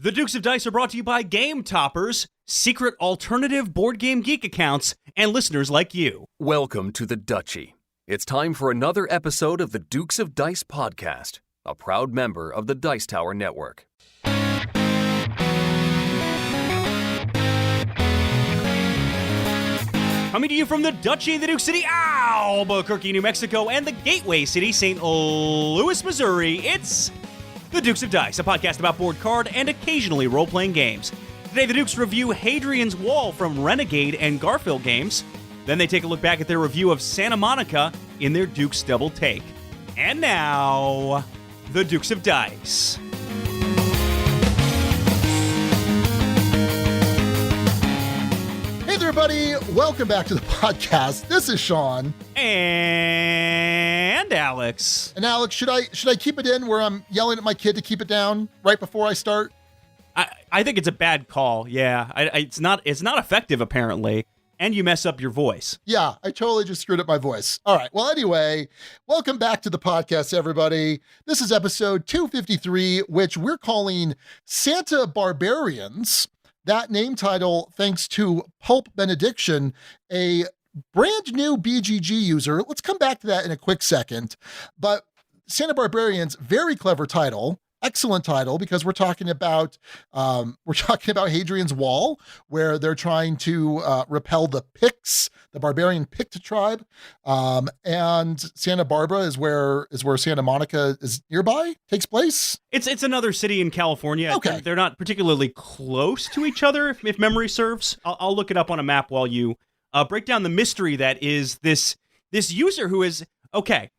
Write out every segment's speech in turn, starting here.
The Dukes of Dice are brought to you by Game Toppers, secret alternative board game geek accounts, and listeners like you. Welcome to the Duchy. It's time for another episode of the Dukes of Dice podcast, a proud member of the Dice Tower Network. Coming to you from the Duchy of the Duke City, Albuquerque, New Mexico, and the Gateway City, St. Louis, Missouri, it's The Dukes of Dice, a podcast about board card and occasionally role-playing games. Today, the Dukes review Hadrian's Wall from Renegade and Garphill games. Then they take a look back at their review of Santa Monica in their Dukes Double Take. And now, The Dukes of Dice. Hey there, everybody. Welcome back to the podcast. This is Sean. And Alex. And Alex, should I keep it in where I'm yelling at my kid to keep it down right before I start? I think it's a bad call. Yeah, it's not effective apparently, and you mess up your voice. Yeah, I totally just screwed up my voice. All right. Well, anyway, welcome back to the podcast, everybody. This is episode 253, which we're calling Santa Barbarians. That name title, thanks to Pulp Benediction, a brand new BGG user. Let's come back to that in a quick second. But Santa Barbarians, very clever title. Excellent title, because we're talking about Hadrian's Wall, where they're trying to repel the Picts, the barbarian Pict tribe, and Santa Barbara is where Santa Monica is nearby, takes place. It's another city in California. Okay, they're not particularly close to each other, if memory serves. I'll look it up on a map while you break down the mystery that is this user who is okay.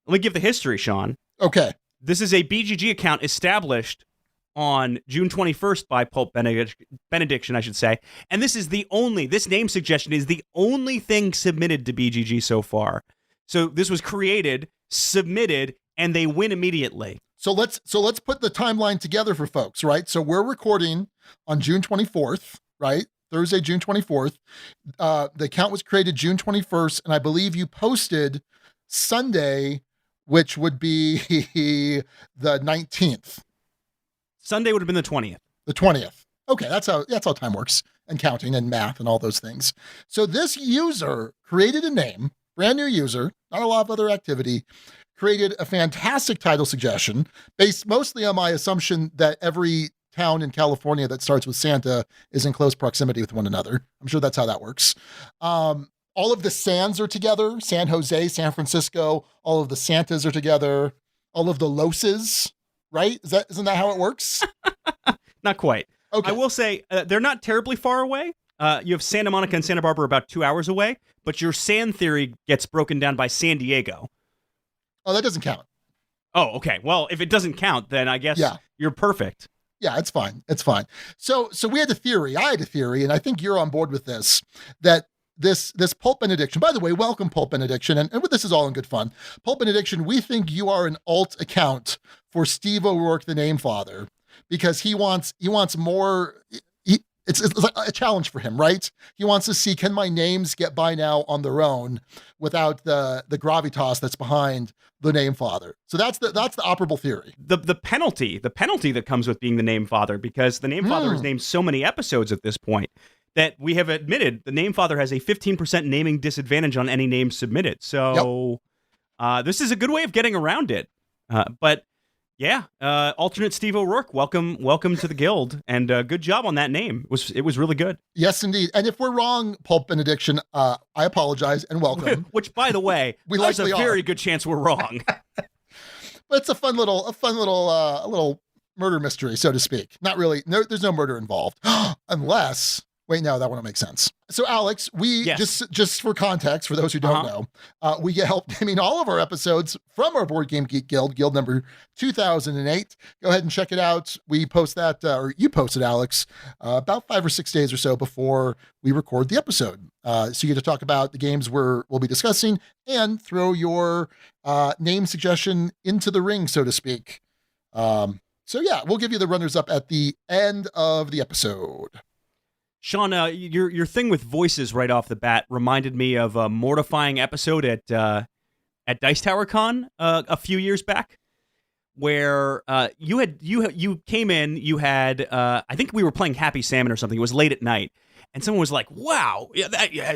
Let me give the history, Sean. Okay. This is a BGG account established on June 21st by Pulp Benediction, I should say. And this name suggestion is the only thing submitted to BGG so far. So this was created, submitted, and they win immediately. So let's put the timeline together for folks, right? So we're recording on June 24th, right? Thursday, June 24th. The account was created June 21st, and I believe you posted Sunday, which would be the 19th. Sunday would have been the 20th. The 20th. Okay, that's how time works, and counting and math and all those things. So this user created a name, brand new user, not a lot of other activity, created a fantastic title suggestion based mostly on my assumption that every town in California that starts with Santa is in close proximity with one another. I'm sure that's how that works. All of the Sans are together. San Jose, San Francisco, all of the Santas are together. All of the Loses, right? Isn't that how it works? Not quite. Okay. I will say they're not terribly far away. You have Santa Monica and Santa Barbara about 2 hours away, but your San theory gets broken down by San Diego. Oh, that doesn't count. Oh, okay. Well, if it doesn't count, then I guess you're perfect. Yeah, it's fine. It's fine. So we had a theory. I had a theory, and I think you're on board with this, that this Pulp Benediction, by the way, welcome Pulp Benediction, and this is all in good fun. Pulp Benediction, we think you are an alt account for Steve O'Rourke, the Name Father, because he wants more. It's like a challenge for him, right? He wants to see, can my names get by now on their own without the gravitas that's behind the Name Father? So that's the operable theory. The penalty that comes with being the Name Father, because the Name Father has named so many episodes at this point that we have admitted the Name Father has a 15% naming disadvantage on any name submitted. So this is a good way of getting around it. But yeah, alternate Steve O'Rourke, welcome to the guild, and good job on that name. It was really good. Yes, indeed. And if we're wrong, Pulp Benediction, I apologize and welcome. Which, by the way, there's a very good chance we're wrong. But it's a fun little murder mystery, so to speak. Not really. No, there's no murder involved, unless. Wait, no, that wouldn't make sense. So, Alex, we just for context, for those who don't know, we get help naming all of our episodes from our Board Game Geek Guild number 2008. Go ahead and check it out. We post that, or you posted, Alex, about 5 or 6 days or so before we record the episode. So you get to talk about the games we'll be discussing and throw your name suggestion into the ring, so to speak. So yeah, we'll give you the runners up at the end of the episode. Sean, your thing with voices right off the bat reminded me of a mortifying episode at Dice Tower Con a few years back, where you came in. You had I think we were playing Happy Salmon or something. It was late at night, and someone was like, "Wow,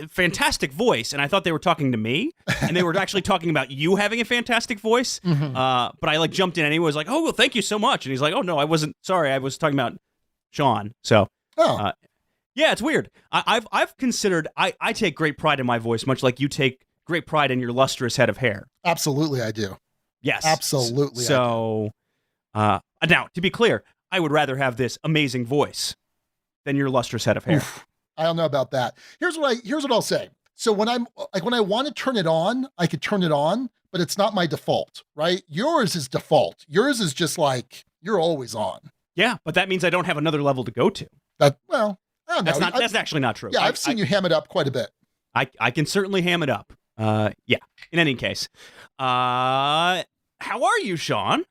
fantastic voice!" And I thought they were talking to me, and they were actually talking about you having a fantastic voice. Mm-hmm. But I like jumped in anyway. I was like, "Oh, well, thank you so much." And he's like, "Oh no, I wasn't. Sorry, I was talking about Sean." So, yeah, it's weird. I've considered. I take great pride in my voice, much like you take great pride in your lustrous head of hair. Absolutely, I do. Yes, absolutely. So, now to be clear, I would rather have this amazing voice than your lustrous head of hair. Oof, I don't know about that. Here's what I'll say. So when I want to turn it on, I could turn it on, but it's not my default, right? Yours is default. Yours is just like you're always on. Yeah, but that means I don't have another level to go to. I don't know. That's actually not true. Yeah, I've seen you ham it up quite a bit. I can certainly ham it up. Yeah. In any case, how are you, Sean?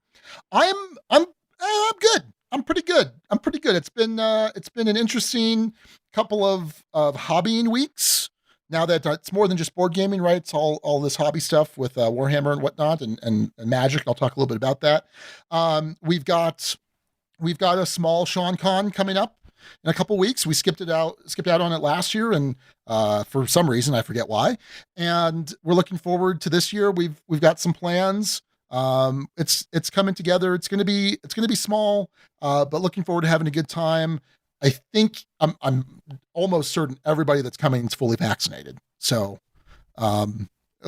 I'm good. I'm pretty good. It's been an interesting couple of hobbying weeks. Now that it's more than just board gaming, right? It's all this hobby stuff with Warhammer and whatnot and Magic. I'll talk a little bit about that. We've got a small Sean Con coming up in a couple weeks. We skipped out on it last year, and for some reason I forget why. And we're looking forward to this year. We've got some plans. It's coming together. It's gonna be small, but looking forward to having a good time. I think I'm almost certain everybody that's coming is fully vaccinated. So at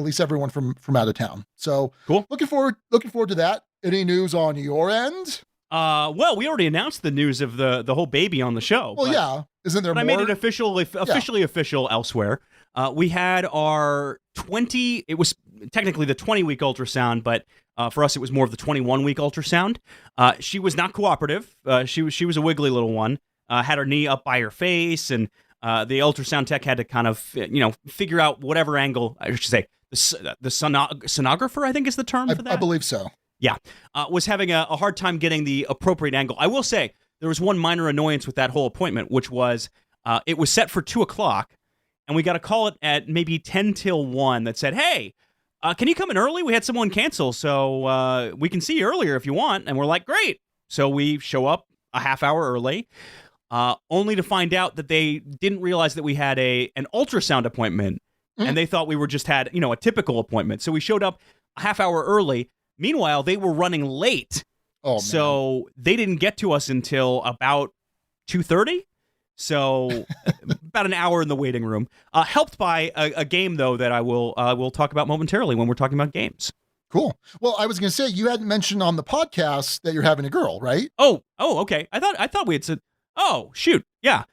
least everyone from out of town. So cool. Looking forward to that. Any news on your end? Well, we already announced the news of the whole baby on the show. Well, yeah. Isn't there more? I made it officially official elsewhere. We had our 20, it was technically the 20-week ultrasound, but for us it was more of the 21-week ultrasound. She was not cooperative. She was a wiggly little one. Had her knee up by her face, and the ultrasound tech had to kind of, figure out whatever angle, I should say, the sonographer, I think is the term for that. I believe so. Yeah, was having a hard time getting the appropriate angle. I will say there was one minor annoyance with that whole appointment, which was it was set for 2:00, and we got a call at maybe 10 till 1 that said, "Hey, can you come in early? We had someone cancel, so we can see you earlier if you want." And we're like, "Great!" So we show up a half hour early, only to find out that they didn't realize that we had an ultrasound appointment, and they thought we were just had a typical appointment. So we showed up a half hour early. Meanwhile, they were running late, so they didn't get to us until about 2:30. So about an hour in the waiting room. Helped by a game, though, that I will talk about momentarily when we're talking about games. Cool. Well, I was going to say, you hadn't mentioned on the podcast that you're having a girl, right? Oh, okay. I thought we had said. Oh, shoot. Yeah.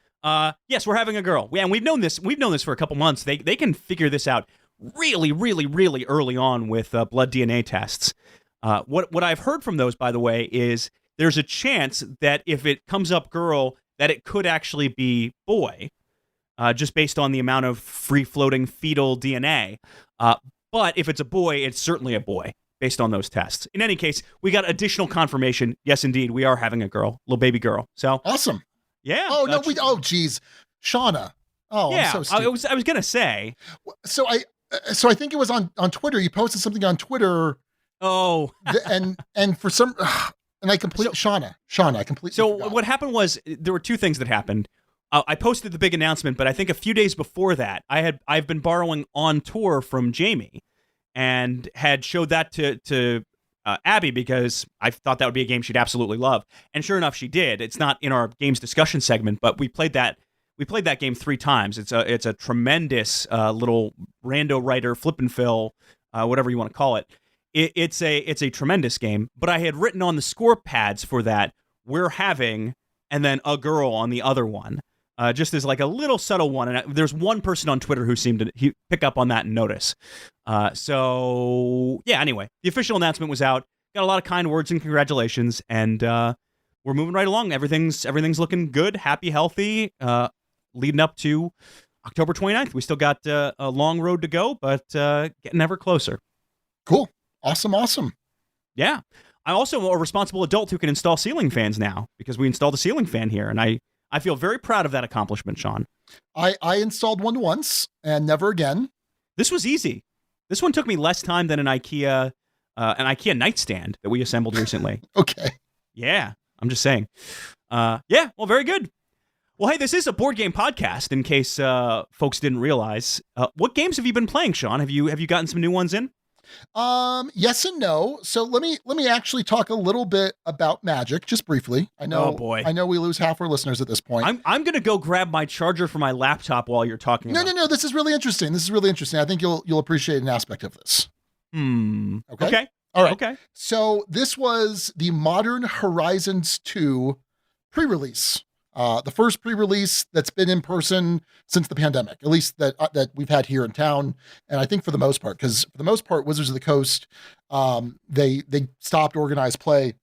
Yes, we're having a girl. Yeah, and we've known this for a couple months. They can figure this out really, really, really early on with blood DNA tests. What I've heard from those, by the way, is there's a chance that if it comes up girl, that it could actually be boy, just based on the amount of free-floating fetal DNA. But if it's a boy, it's certainly a boy, based on those tests. In any case, we got additional confirmation. Yes, indeed, we are having a girl, little baby girl. So awesome. Yeah. Oh no, geez, Shauna. Oh, yeah. I'm so stupid. I was gonna say. So I think it was on Twitter. You posted something on Twitter. Oh. and for some, and I completely Shauna. I completely. So forgot. What happened was there were two things that happened. I posted the big announcement, but I think a few days before that, I've been borrowing On Tour from Jamie, and had showed that to Abby because I thought that would be a game she'd absolutely love. And sure enough, she did. It's not in our games discussion segment, but we played that game 3 times. It's a tremendous little rando writer, flip and fill, whatever you want to call it. It's a tremendous game. But I had written on the score pads for that, we're having, and then a girl on the other one. Just as like a little subtle one. And there's one person on Twitter who seemed to pick up on that and notice. So, yeah, anyway, the official announcement was out. Got a lot of kind words and congratulations. And we're moving right along. Everything's looking good, happy, healthy, leading up to October 29th. We still got a long road to go, but getting ever closer. Cool. Awesome. Yeah. I'm also a responsible adult who can install ceiling fans now because we installed a ceiling fan here. And I feel very proud of that accomplishment, Sean. I installed one once and never again. This was easy. This one took me less time than an IKEA an IKEA nightstand that we assembled recently. Okay. Yeah, I'm just saying. Yeah, well, very good. Well, hey, this is a board game podcast, in case folks didn't realize. What games have you been playing, Sean? Have you gotten some new ones in? Yes and no. So let me actually talk a little bit about Magic, just briefly. I know. Oh boy. I know we lose half our listeners at this point. I'm gonna go grab my charger for my laptop while you're talking. No. This is really interesting. I think you'll appreciate an aspect of this. Okay. All right. Okay. So this was the Modern Horizons 2 pre-release. The first pre-release that's been in person since the pandemic, at least that we've had here in town. And I think for the most part, because for the most part, Wizards of the Coast, they stopped organized play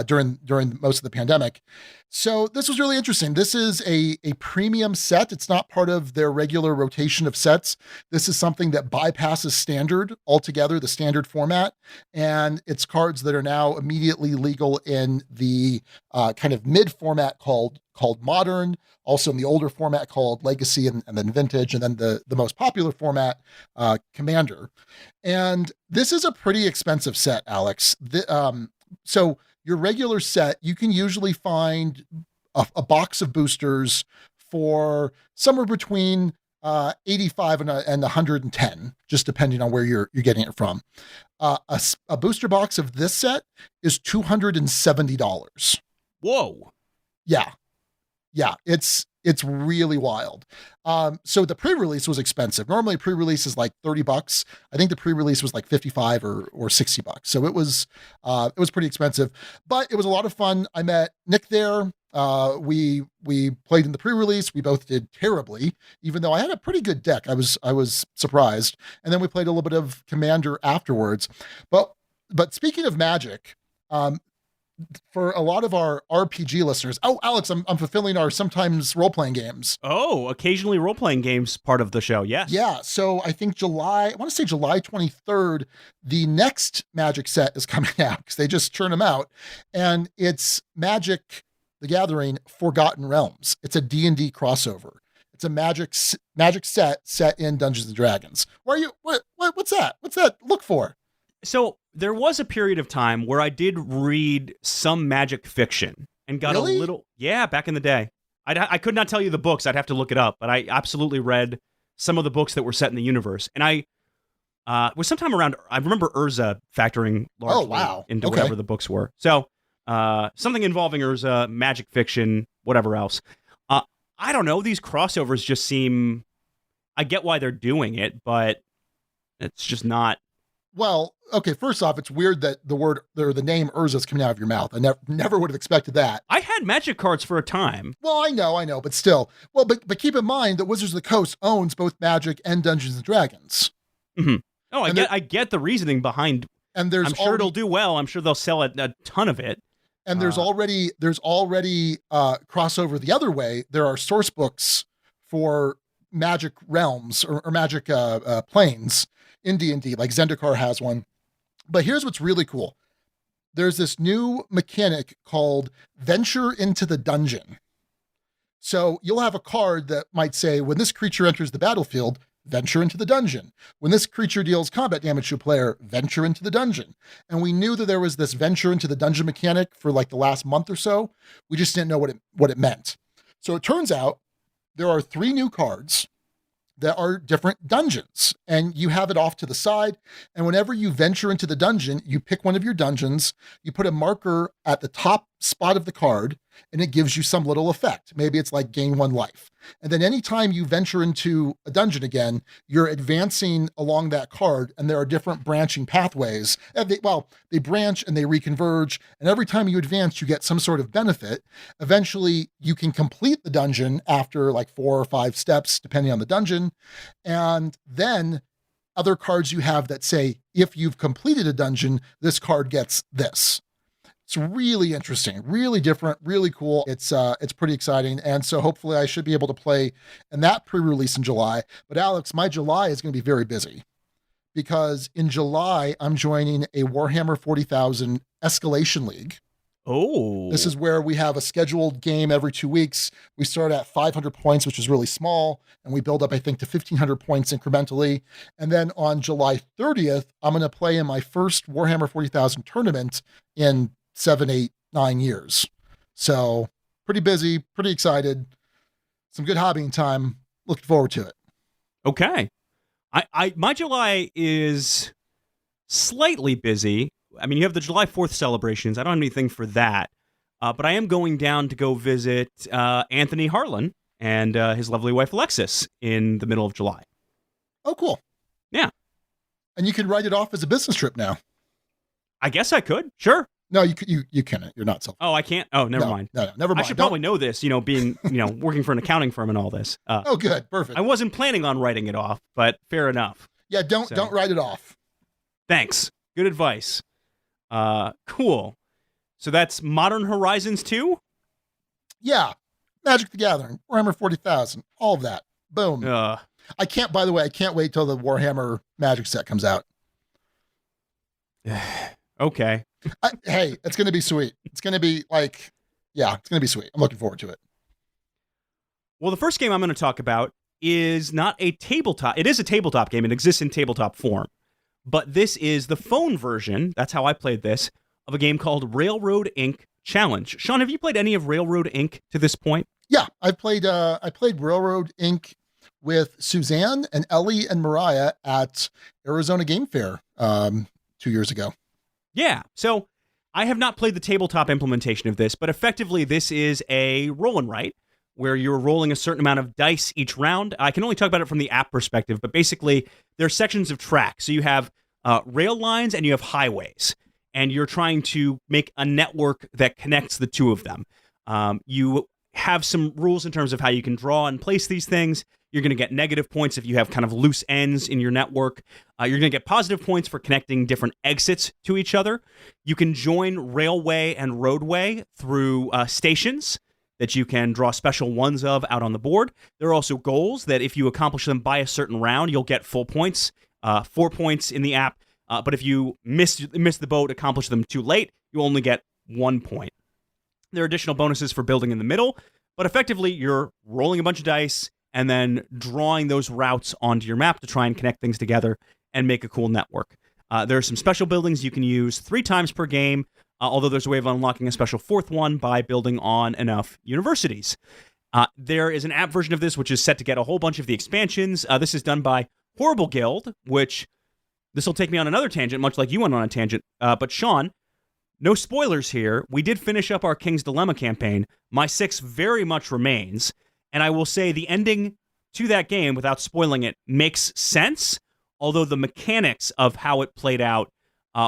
during most of the pandemic. So this was really interesting. This is a premium set. It's not part of their regular rotation of sets. This is something that bypasses standard altogether, the standard format. And it's cards that are now immediately legal in the kind of mid format called Modern, also in the older format called Legacy and then Vintage, and then the most popular format, Commander. And this is a pretty expensive set, Alex. So your regular set, you can usually find a box of boosters for somewhere between 85 and 110, just depending on where you're getting it from. A booster box of this set is $270. Whoa. Yeah, it's really wild. So the pre-release was expensive. Normally pre-release is like $30. I think the pre-release was like $55 or $60. So it was pretty expensive, but it was a lot of fun. I met Nick there. We played in the pre-release. We both did terribly, even though I had a pretty good deck. I was surprised. And then we played a little bit of Commander afterwards. But speaking of Magic, for a lot of our RPG listeners, Alex, I'm fulfilling our sometimes role-playing games. Oh, occasionally role-playing games part of the show, yes. Yeah, so I think July 23rd, the next Magic set is coming out, because they just churn them out, and it's Magic the Gathering Forgotten Realms. It's a D&D crossover. It's a Magic set in Dungeons and Dragons. What's that? What's that look for? So there was a period of time where I did read some Magic fiction and got Really? a little, back in the day. I could not tell you the books. I'd have to look it up, but I absolutely read some of the books that were set in the universe. And I was sometime around, I remember Urza factoring largely into whatever the books were. So something involving Urza, Magic fiction, whatever else. I don't know. These crossovers just seem, I get why they're doing it, but it's just not. Well, okay, first off, it's weird that the name Urza is coming out of your mouth. I never would have expected that. I had Magic cards for a time. Well, I know, but still. Well, but keep in mind that Wizards of the Coast owns both Magic and Dungeons and Dragons. Mm-hmm. Oh, I get the reasoning behind. And I'm sure it'll do well. I'm sure they'll sell a ton of it. And there's already crossover the other way. There are source books for Magic realms or Magic planes in D&D, like Zendikar has one. But here's what's really cool. There's this new mechanic called Venture into the Dungeon. So you'll have a card that might say, when this creature enters the battlefield, venture into the dungeon. When this creature deals combat damage to a player, venture into the dungeon. And we knew that there was this venture into the dungeon mechanic for like the last month or so. We just didn't know what it meant. So it turns out there are 3 new cards that are different dungeons, and you have it off to the side. And whenever you venture into the dungeon, you pick one of your dungeons, you put a marker at the top spot of the card, and it gives you some little effect. Maybe it's like gain 1 life. And then anytime you venture into a dungeon again, you're advancing along that card, and there are different branching pathways. And they branch and they reconverge, and every time you advance, you get some sort of benefit. Eventually, you can complete the dungeon after like 4 or 5 steps, depending on the dungeon. And then other cards you have that say, if you've completed a dungeon, this card gets this. It's really interesting, really different, really cool. It's pretty exciting. And so hopefully I should be able to play in that pre-release in July. But Alex, my July is going to be very busy, because in July, I'm joining a Warhammer 40,000 Escalation League. Oh. This is where we have a scheduled game every 2 weeks. We start at 500 points, which is really small, and we build up, I think, to 1,500 points incrementally. And then on July 30th, I'm going to play in my first Warhammer 40,000 tournament in 7, 8, 9 years. So pretty busy, pretty excited. Some good hobbying time. Looking forward to it. Okay. My July is slightly busy. I mean, you have the July 4th celebrations. I don't have anything for that. But I am going down to go visit Anthony Harlan and his lovely wife, Alexis, in the middle of July. Oh, cool. Yeah. And you can write it off as a business trip now. I guess I could. Sure. No, you can't. You're not self. Oh, I can't? Oh, never mind. No, never mind. I should probably know this, being, working for an accounting firm and all this. Oh, good. Perfect. I wasn't planning on writing it off, but fair enough. Yeah, don't write it off. Thanks. Good advice. Cool. So that's Modern Horizons 2? Yeah. Magic the Gathering, Warhammer 40,000, all of that. Boom. By the way, I can't wait till the Warhammer Magic set comes out. Okay. Hey, it's going to be sweet. It's going to be it's going to be sweet. I'm looking forward to it. Well, the first game I'm going to talk about is not a tabletop. It is a tabletop game. It exists in tabletop form. But this is the phone version, that's how I played this, of a game called Railroad Inc. Challenge. Sean, have you played any of Railroad Inc. to this point? Yeah, I played Railroad Inc. with Suzanne and Ellie and Mariah at Arizona Game Fair 2 years ago. Yeah, so I have not played the tabletop implementation of this, but effectively this is a roll and write, where you're rolling a certain amount of dice each round. I can only talk about it from the app perspective, but basically there are sections of track. So you have rail lines and you have highways, and you're trying to make a network that connects the two of them. You have some rules in terms of how you can draw and place these things. You're going to get negative points if you have kind of loose ends in your network. You're going to get positive points for connecting different exits to each other. You can join railway and roadway through stations that you can draw special ones of out on the board. There are also goals that if you accomplish them by a certain round, you'll get full points, 4 points in the app. But if you miss the boat, accomplish them too late, you only get 1 point. There are additional bonuses for building in the middle, but effectively you're rolling a bunch of dice and then drawing those routes onto your map to try and connect things together and make a cool network. There are some special buildings you can use 3 times per game, although there's a way of unlocking a special 4th one by building on enough universities. There is an app version of this which is set to get a whole bunch of the expansions. This is done by Horrible Guild, which this will take me on another tangent, much like you went on a tangent. But Sean, no spoilers here. We did finish up our King's Dilemma campaign. My 6 very much remains. And I will say the ending to that game, without spoiling it, makes sense, although the mechanics of how it played out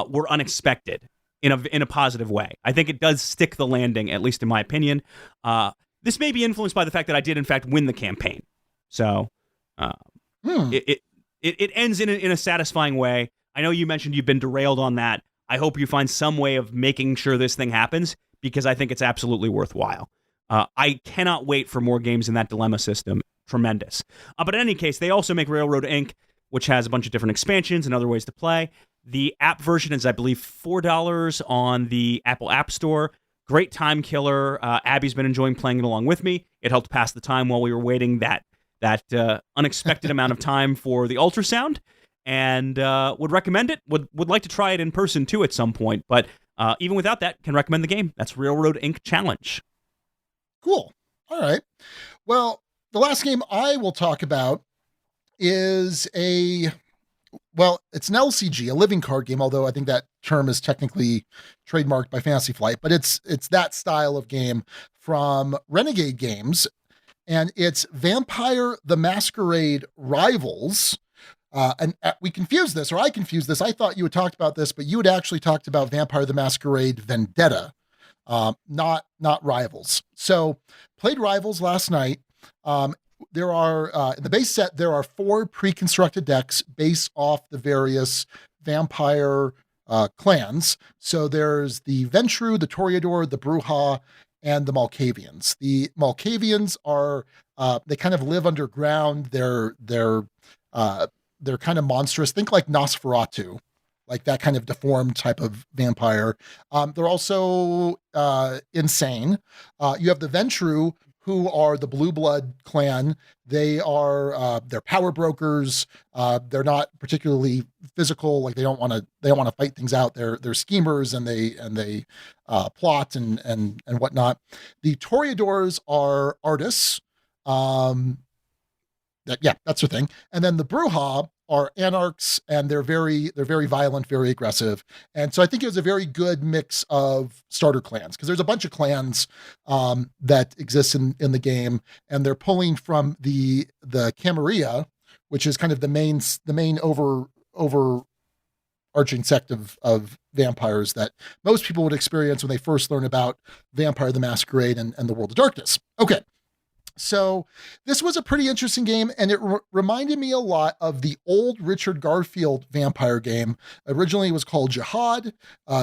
were unexpected in a positive way. I think it does stick the landing, at least in my opinion. This may be influenced by the fact that I did, in fact, win the campaign. So it ends in a satisfying way. I know you mentioned you've been derailed on that. I hope you find some way of making sure this thing happens, because I think it's absolutely worthwhile. I cannot wait for more games in that dilemma system. Tremendous. But in any case, they also make Railroad Inc., which has a bunch of different expansions and other ways to play. The app version is, I believe, $4 on the Apple App Store. Great time killer. Abby's been enjoying playing it along with me. It helped pass the time while we were waiting that unexpected amount of time for the ultrasound, and would recommend it. Would like to try it in person, too, at some point. But even without that, can recommend the game. That's Railroad Inc. Challenge. Cool. All right. Well, the last game I will talk about is it's an LCG, a living card game, although I think that term is technically trademarked by Fantasy Flight, but it's that style of game from Renegade Games, and it's Vampire the Masquerade Rivals. And we confused this, or I confused this. I thought you had talked about this, but you had actually talked about Vampire the Masquerade Vendetta, not Rivals. So played Rivals last night. There are, in the base set, there are 4 pre-constructed decks based off the various vampire clans. So there's the Ventru, the Toreador, the Bruja, and the Malkavians. The Malkavians are, they kind of live underground. They're kind of monstrous. Think like Nosferatu like that kind of deformed type of vampire. They're also insane. You have the Ventru, who are the Blue Blood clan. They are they're power brokers. They're not particularly physical. Like they don't want to fight things out. They're schemers, and they plot and whatnot. The Toreadors are artists. That's their thing. And then the Bruja are anarchs, and they're very violent, very aggressive. And so I think it was a very good mix of starter clans, because there's a bunch of clans that exist in the game, and they're pulling from the Camarilla, which is kind of the main overarching sect of vampires that most people would experience when they first learn about Vampire the Masquerade and the World of Darkness. Okay. So this was a pretty interesting game, and it reminded me a lot of the old Richard Garfield vampire game. Originally, it was called Jihad.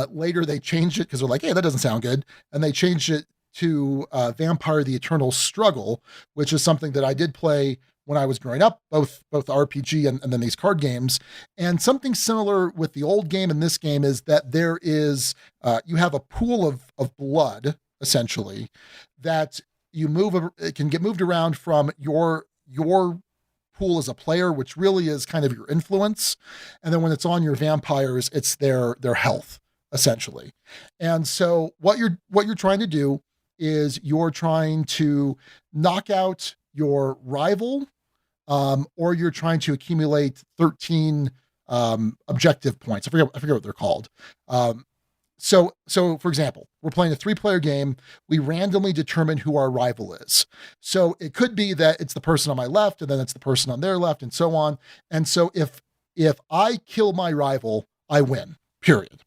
Later, they changed it because they're like, hey, that doesn't sound good. And they changed it to Vampire the Eternal Struggle, which is something that I did play when I was growing up, both RPG and then these card games. And something similar with the old game and this game is that there is, you have a pool of blood, essentially, that it can get moved around from your pool as a player, which really is kind of your influence. And then when it's on your vampires, it's their health, essentially. And so what you're trying to do is you're trying to knock out your rival, or you're trying to accumulate 13 objective points. I forget what they're called. So for example, we're playing a 3-player game. We randomly determine who our rival is. So it could be that it's the person on my left, and then it's the person on their left, and so on. And so if I kill my rival, I win, period.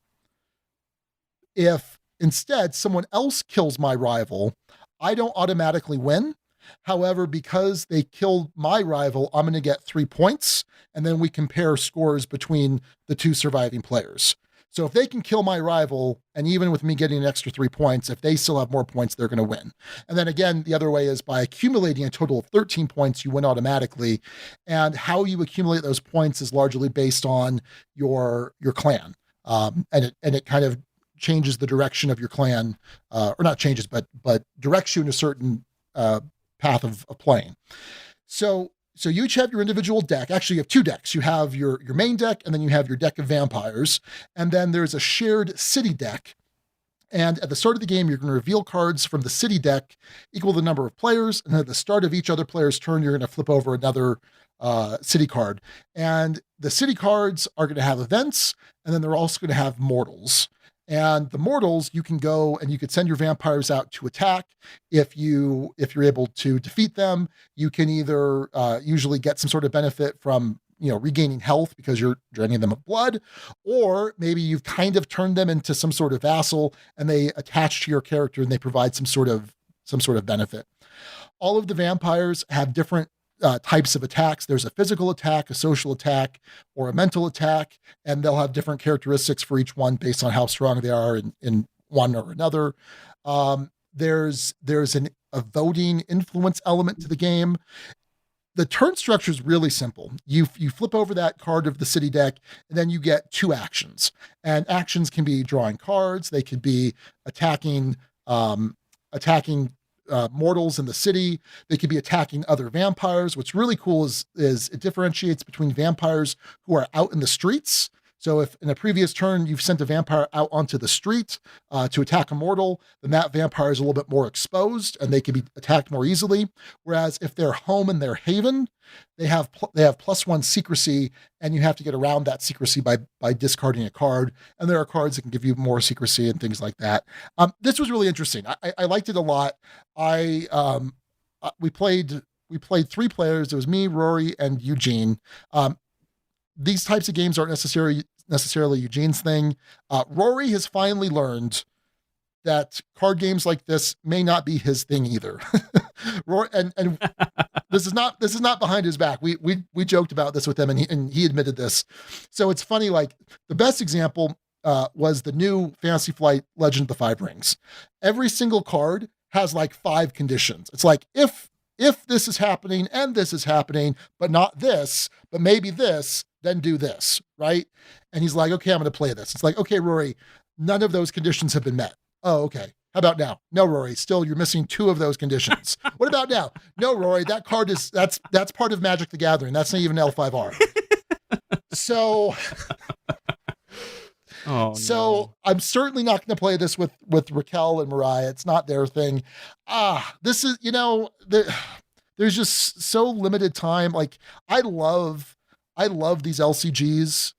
If instead someone else kills my rival, I don't automatically win. However, because they killed my rival, I'm going to get 3 points, and then we compare scores between the 2 surviving players. So if they can kill my rival, and even with me getting an extra 3 points, if they still have more points, they're going to win. And then again, the other way is by accumulating a total of 13 points, you win automatically. And how you accumulate those points is largely based on your clan. And it kind of changes the direction of your clan, or not changes, but directs you in a certain path of playing. So you each have your individual deck. Actually, you have 2 decks. You have your main deck, and then you have your deck of vampires. And then there's a shared city deck. And at the start of the game, you're going to reveal cards from the city deck equal to the number of players. And then at the start of each other player's turn, you're going to flip over another city card. And the city cards are going to have events, and then they're also going to have mortals. And the mortals, you can go and you could send your vampires out to attack. If you're able to defeat them, you can either usually get some sort of benefit from regaining health because you're draining them of blood, or maybe you've kind of turned them into some sort of vassal and they attach to your character and they provide some sort of benefit. All of the vampires have different types of attacks. There's a physical attack, a social attack, or a mental attack, and they'll have different characteristics for each one based on how strong they are in one or another. There's a voting influence element to the game. The turn structure is really simple. You flip over that card of the city deck, and then you get 2 actions. And actions can be drawing cards. They could be attacking mortals in the city. They could be attacking other vampires. What's really cool is it differentiates between vampires who are out in the streets. So if in a previous turn you've sent a vampire out onto the street to attack a mortal, then that vampire is a little bit more exposed and they can be attacked more easily. Whereas if they're home in their haven, they have +1 secrecy, and you have to get around that secrecy by discarding a card. And there are cards that can give you more secrecy and things like that. This was really interesting. I liked it a lot. We played 3 players. It was me, Rory, and Eugene. These types of games aren't necessarily Eugene's thing. Rory has finally learned that card games like this may not be his thing either. Rory, and this is not behind his back. We joked about this with him, and he admitted this. So it's funny. Like the best example was the new Fantasy Flight Legend of the Five Rings. Every single card has like 5 conditions. It's like if if this is happening and this is happening, but not this, but maybe this, then do this, right? And he's like, okay, I'm going to play this. It's like, okay, Rory, none of those conditions have been met. Oh, okay. How about now? No, Rory, still you're missing 2 of those conditions. What about now? No, Rory, that card that's part of Magic the Gathering. That's not even L5R. So no. I'm certainly not going to play this with Raquel and Mariah. It's not their thing. This is, there's just so limited time. Like I love these LCGs,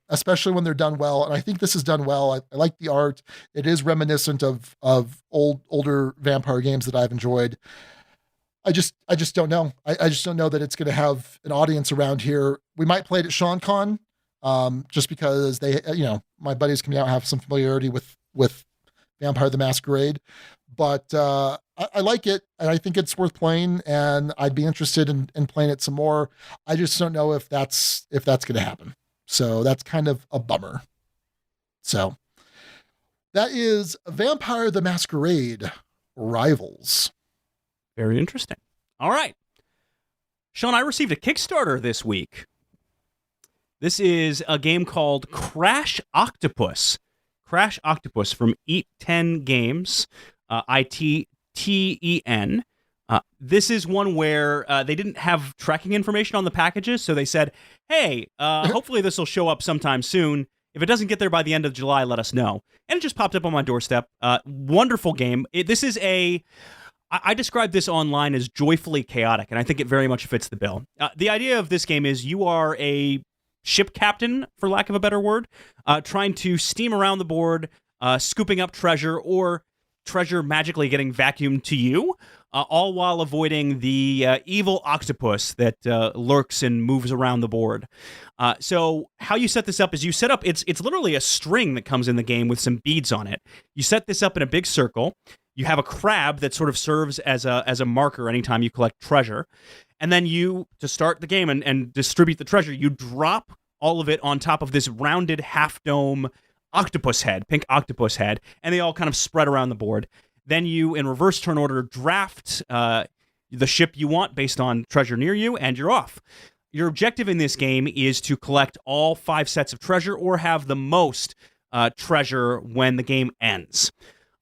especially when they're done well. And I think this is done well. I like the art. It is reminiscent of older vampire games that I've enjoyed. I just don't know. I just don't know that it's going to have an audience around here. We might play it at SeanCon, just because they, my buddies coming out have some familiarity with Vampire the Masquerade, but I like it and I think it's worth playing and I'd be interested in playing it some more. I just don't know if that's going to happen. So that's kind of a bummer. So that is Vampire the Masquerade Rivals. Very interesting. All right. Sean, I received a Kickstarter this week. This is a game called Crash Octopus. Crash Octopus from Eat 10 Games, ITTEN. This is one where they didn't have tracking information on the packages, so they said, hey, hopefully this will show up sometime soon. If it doesn't get there by the end of July, let us know. And it just popped up on my doorstep. Wonderful game. This is I describe this online as joyfully chaotic, and I think it very much fits the bill. The idea of this game is you are a ship captain, for lack of a better word, trying to steam around the board, scooping up treasure, or treasure magically getting vacuumed to you, all while avoiding the evil octopus that lurks and moves around the board. So how you set this up is you set up, it's literally a string that comes in the game with some beads on it. You set this up in a big circle. You have a crab that sort of serves as a marker anytime you collect treasure. And then you, to start the game and distribute the treasure, you drop all of it on top of this rounded half-dome octopus head, pink octopus head, and they all kind of spread around the board. Then you, in reverse turn order, draft the ship you want based on treasure near you, and you're off. Your objective in this game is to collect all 5 sets of treasure or have the most treasure when the game ends.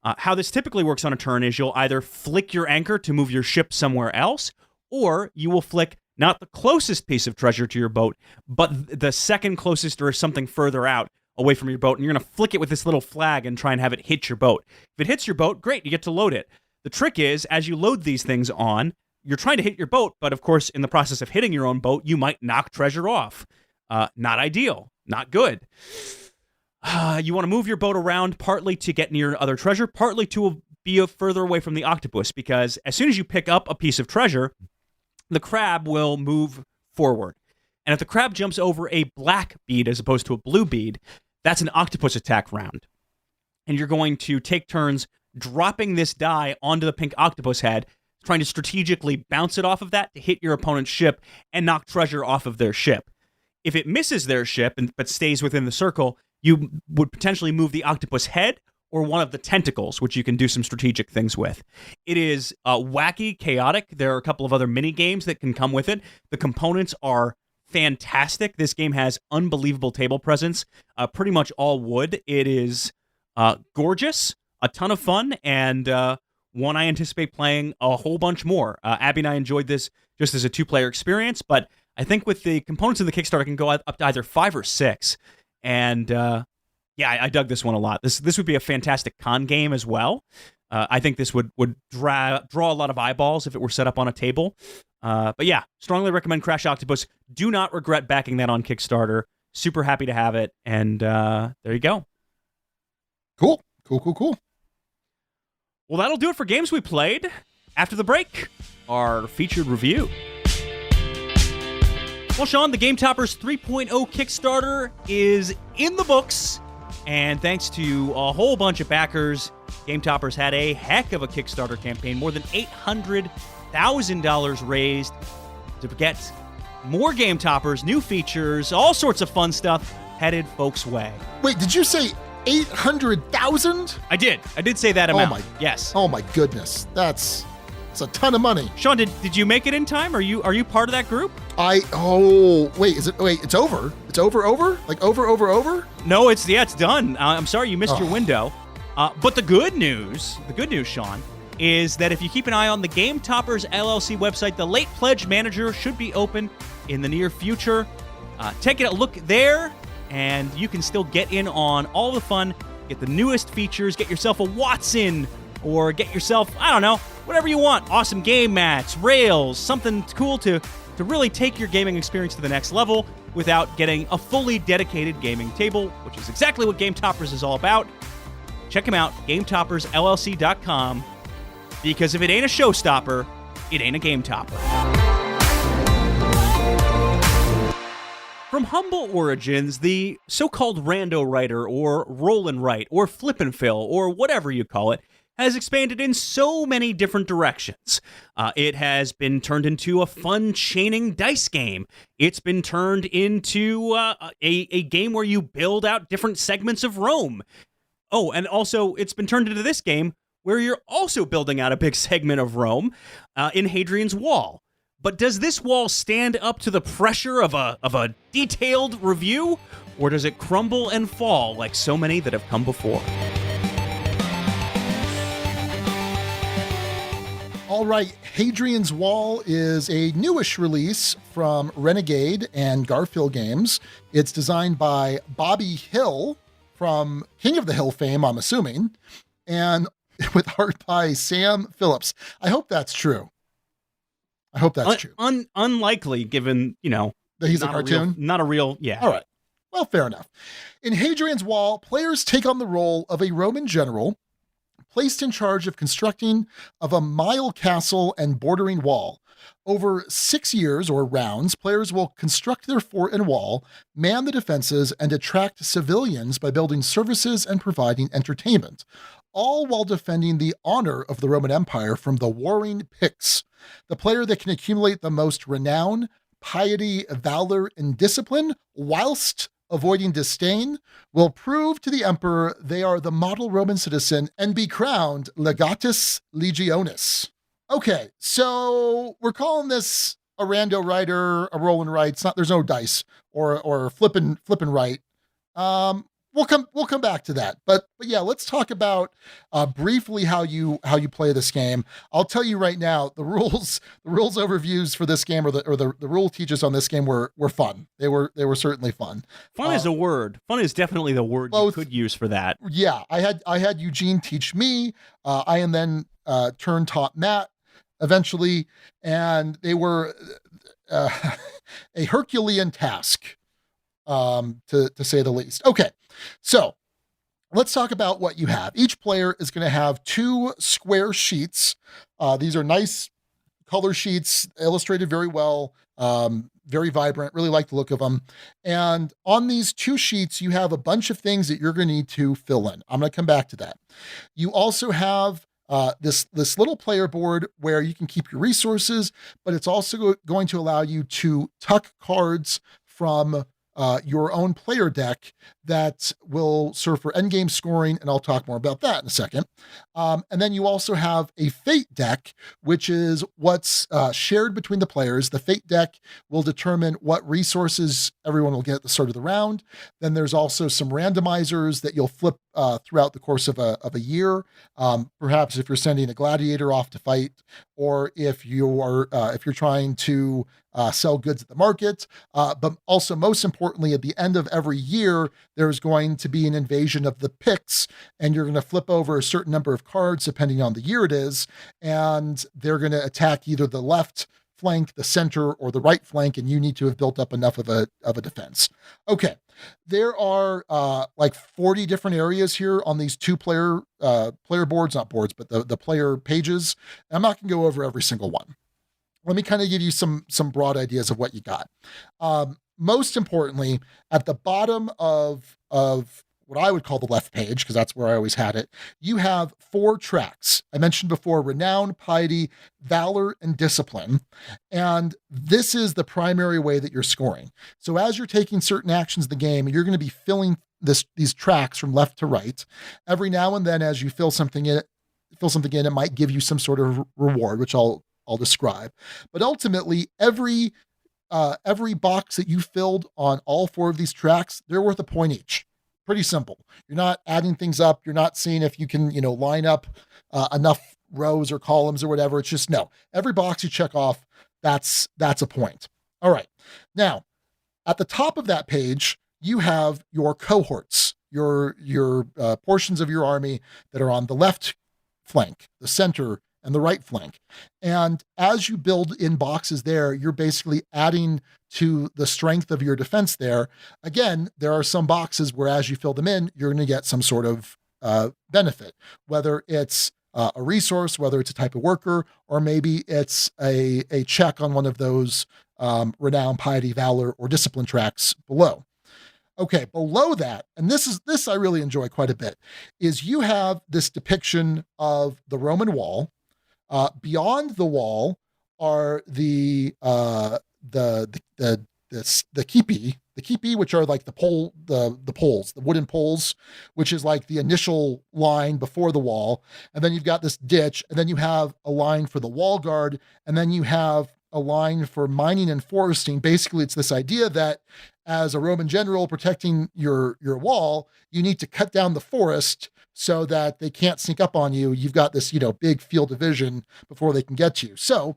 How this typically works on a turn is you'll either flick your anchor to move your ship somewhere else, or you will flick not the closest piece of treasure to your boat, but the second closest or something further out away from your boat, and you're going to flick it with this little flag and try and have it hit your boat. If it hits your boat, great, you get to load it. The trick is, as you load these things on, you're trying to hit your boat, but of course, in the process of hitting your own boat, you might knock treasure off. Not ideal, not good. You want to move your boat around partly to get near other treasure, partly to be further away from the octopus, because as soon as you pick up a piece of treasure, the crab will move forward. And if the crab jumps over a black bead as opposed to a blue bead, that's an octopus attack round. And you're going to take turns dropping this die onto the pink octopus head, trying to strategically bounce it off of that to hit your opponent's ship and knock treasure off of their ship. If it misses their ship but stays within the circle, you would potentially move the octopus head or one of the tentacles, which you can do some strategic things with. It is wacky, chaotic. There are a couple of other mini games that can come with it. The components are fantastic. This game has unbelievable table presence, pretty much all wood. It is gorgeous, a ton of fun, and one I anticipate playing a whole bunch more. Abby and I enjoyed this just as a 2-player experience, but I think with the components of the Kickstarter, I can go up to either 5 or 6. And I dug this one a lot. This would be a fantastic con game as well. I think this would draw a lot of eyeballs if it were set up on a table. But yeah, strongly recommend Crash Octopus. Do not regret backing that on Kickstarter. Super happy to have it. And there you go. Cool. Well, that'll do it for games we played. After the break, our featured review. Well, Sean, the Game Toppers 3.0 Kickstarter is in the books. And thanks to a whole bunch of backers, Game Toppers had a heck of a Kickstarter campaign. More than $800,000 raised to get more Game Toppers, new features, all sorts of fun stuff headed folks' way. Wait, did you say 800,000? I did say that amount. Yes. Oh my goodness. It's a ton of money. Sean, did you make it in time? Are you part of that group? Wait, it's over? It's over? Like over? No, it's done. I'm sorry you missed your window. But the good news, Sean, is that if you keep an eye on the Game Toppers LLC website, the late pledge manager should be open in the near future. Take a look there, and you can still get in on all the fun, get the newest features, get yourself a Watson, or get yourself, I don't know, whatever you want. Awesome game mats, rails, something cool to really take your gaming experience to the next level without getting a fully dedicated gaming table, which is exactly what Game Toppers is all about. Check them out, GameToppersLLC.com, because if it ain't a showstopper, it ain't a game topper. From humble origins, the so-called rando writer, or roll and write, or flip and fill, or whatever you call it, has expanded in so many different directions. It has been turned into a fun chaining dice game. It's been turned into a game where you build out different segments of Rome. Oh, and also it's been turned into this game where you're also building out a big segment of Rome in Hadrian's Wall. But does this wall stand up to the pressure of a detailed review, or does it crumble and fall like so many that have come before? All right, Hadrian's Wall is a newish release from Renegade and Garphill Games. It's designed by Bobby Hill from King of the Hill fame, I'm assuming, and with art by Sam Phillips. I hope that's true. True. Unlikely, given, that he's a cartoon? Not a real, yeah. All right. Well, fair enough. In Hadrian's Wall, players take on the role of a Roman general placed in charge of constructing of a mile castle and bordering wall. Over 6 years or rounds, players will construct their fort and wall, man the defenses, and attract civilians by building services and providing entertainment, all while defending the honor of the Roman Empire from the warring Picts. The player that can accumulate the most renown, piety, valor, and discipline, whilst avoiding disdain, will prove to the emperor they are the model Roman citizen and be crowned legatus legionis. Okay, so we're calling this a rando writer, a roll and write. There's no dice or flip and write. We'll come back to that. But yeah, let's talk about briefly how you play this game. I'll tell you right now, the rules overviews for this game or the rule teaches on this game were fun. They were certainly fun. Fun is a word. Fun is definitely the word you could use for that. Yeah, I had Eugene teach me. I and then taught Matt eventually, and they were a Herculean task, to say the least. Okay, so let's talk about what you have. Each player is going to have 2 square sheets. These are nice color sheets, illustrated very well, very vibrant, really like the look of them. And on these 2 sheets, you have a bunch of things that you're going to need to fill in. I'm going to come back to that. You also have this little player board where you can keep your resources, but it's also going to allow you to tuck cards from your own player deck that will serve for endgame scoring, and I'll talk more about that in a second. And then you also have a fate deck, which is what's shared between the players. The fate deck will determine what resources everyone will get at the start of the round. Then there's also some randomizers that you'll flip throughout the course of a year. Perhaps if you're sending a gladiator off to fight, or if you're trying to sell goods at the market. But also, most importantly, at the end of every year, there's going to be an invasion of the Picts, and you're going to flip over a certain number of cards, depending on the year it is, and they're going to attack either the left flank, the center, or the right flank, and you need to have built up enough of a defense. Okay, there are like 40 different areas here on these 2 player boards, not boards, but the player pages. And I'm not going to go over every single one. Let me kind of give you some broad ideas of what you got. Most importantly, at the bottom of what I would call the left page, because that's where I always had it, you have 4 tracks. I mentioned before, renown, piety, valor, and discipline. And this is the primary way that you're scoring. So as you're taking certain actions in the game, you're going to be filling these tracks from left to right. Every now and then, as you fill something in, fill something in, it might give you some sort of reward, which I'll describe. But ultimately, every box that you filled on all 4 of these tracks, they're worth a point each. Pretty simple. You're not adding things up. You're not seeing if you can, line up enough rows or columns or whatever. It's just, no, every box you check off, that's a point. All right. Now, at the top of that page, you have your cohorts, your portions of your army that are on the left flank, the center, and the right flank. And as you build in boxes there, you're basically adding to the strength of your defense there. Again, there are some boxes where as you fill them in, you're going to get some sort of benefit, whether it's a resource, whether it's a type of worker, or maybe it's a check on one of those renown, piety, valor, or discipline tracks below. Okay, below that, and this I really enjoy quite a bit, is you have this depiction of the Roman wall. Beyond the wall are the keepi, which are like the poles, the wooden poles, which is like the initial line before the wall. And then you've got this ditch, and then you have a line for the wall guard, and then you have a line for mining and foresting. Basically, it's this idea that as a Roman general protecting your wall, you need to cut down the forest so that they can't sneak up on you. You've got this, big field of vision before they can get to you. So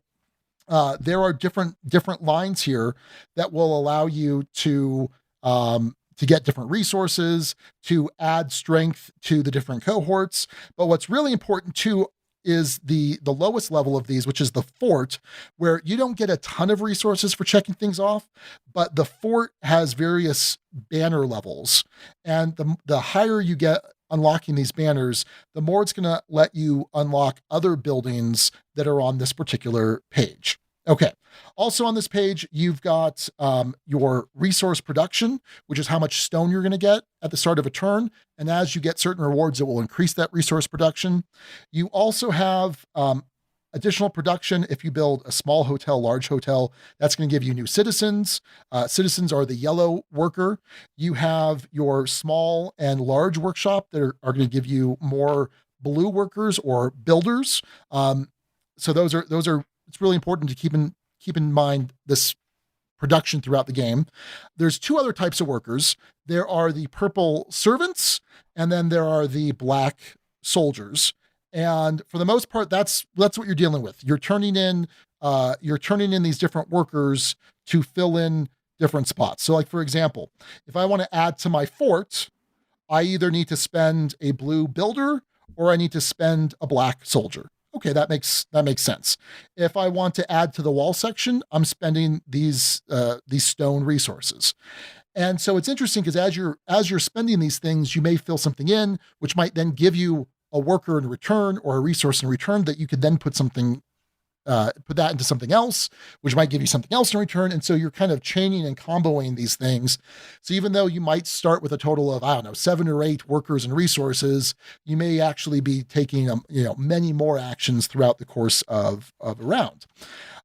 there are different lines here that will allow you to get different resources, to add strength to the different cohorts. But what's really important too is the lowest level of these, which is the fort, where you don't get a ton of resources for checking things off, but the fort has various banner levels. And the higher you get unlocking these banners, the more it's going to let you unlock other buildings that are on this particular page. Okay. Also on this page, you've got your resource production, which is how much stone you're going to get at the start of a turn. And as you get certain rewards, it will increase that resource production. You also have additional production if you build a small hotel, large hotel. That's going to give you new citizens. Citizens are the yellow worker. You have your small and large workshop that are going to give you more blue workers or builders. So those are. It's really important to keep in mind this production throughout the game. There's 2 other types of workers. There are the purple servants, and then there are the black soldiers. And for the most part, that's what you're dealing with. You're turning in these different workers to fill in different spots. So, like for example, if I want to add to my fort, I either need to spend a blue builder or I need to spend a black soldier. Okay, that makes sense. If I want to add to the wall section, I'm spending these stone resources. And so it's interesting because as you're spending these things, you may fill something in, which might then give you a worker in return or a resource in return that you could then put that into something else, which might give you something else in return. And so you're kind of chaining and comboing these things. So even though you might start with a total of, 7 or 8 workers and resources, you may actually be taking, many more actions throughout the course of a round.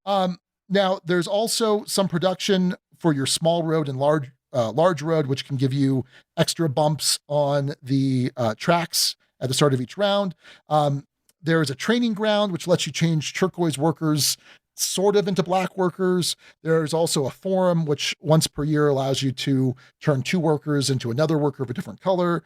Now there's also some production for your small road and large road, which can give you extra bumps on the tracks at the start of each round. There is a training ground, which lets you change turquoise workers sort of into black workers. There's also a forum, which once per year allows you to turn 2 workers into another worker of a different color.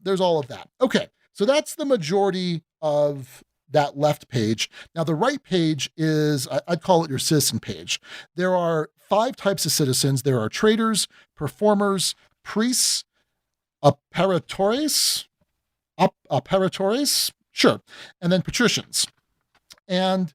There's all of that. Okay, so that's the majority of that left page. Now, the right page is, I'd call it your citizen page. There are 5 types of citizens. There are traders, performers, priests, apparitores, sure, and then patricians. And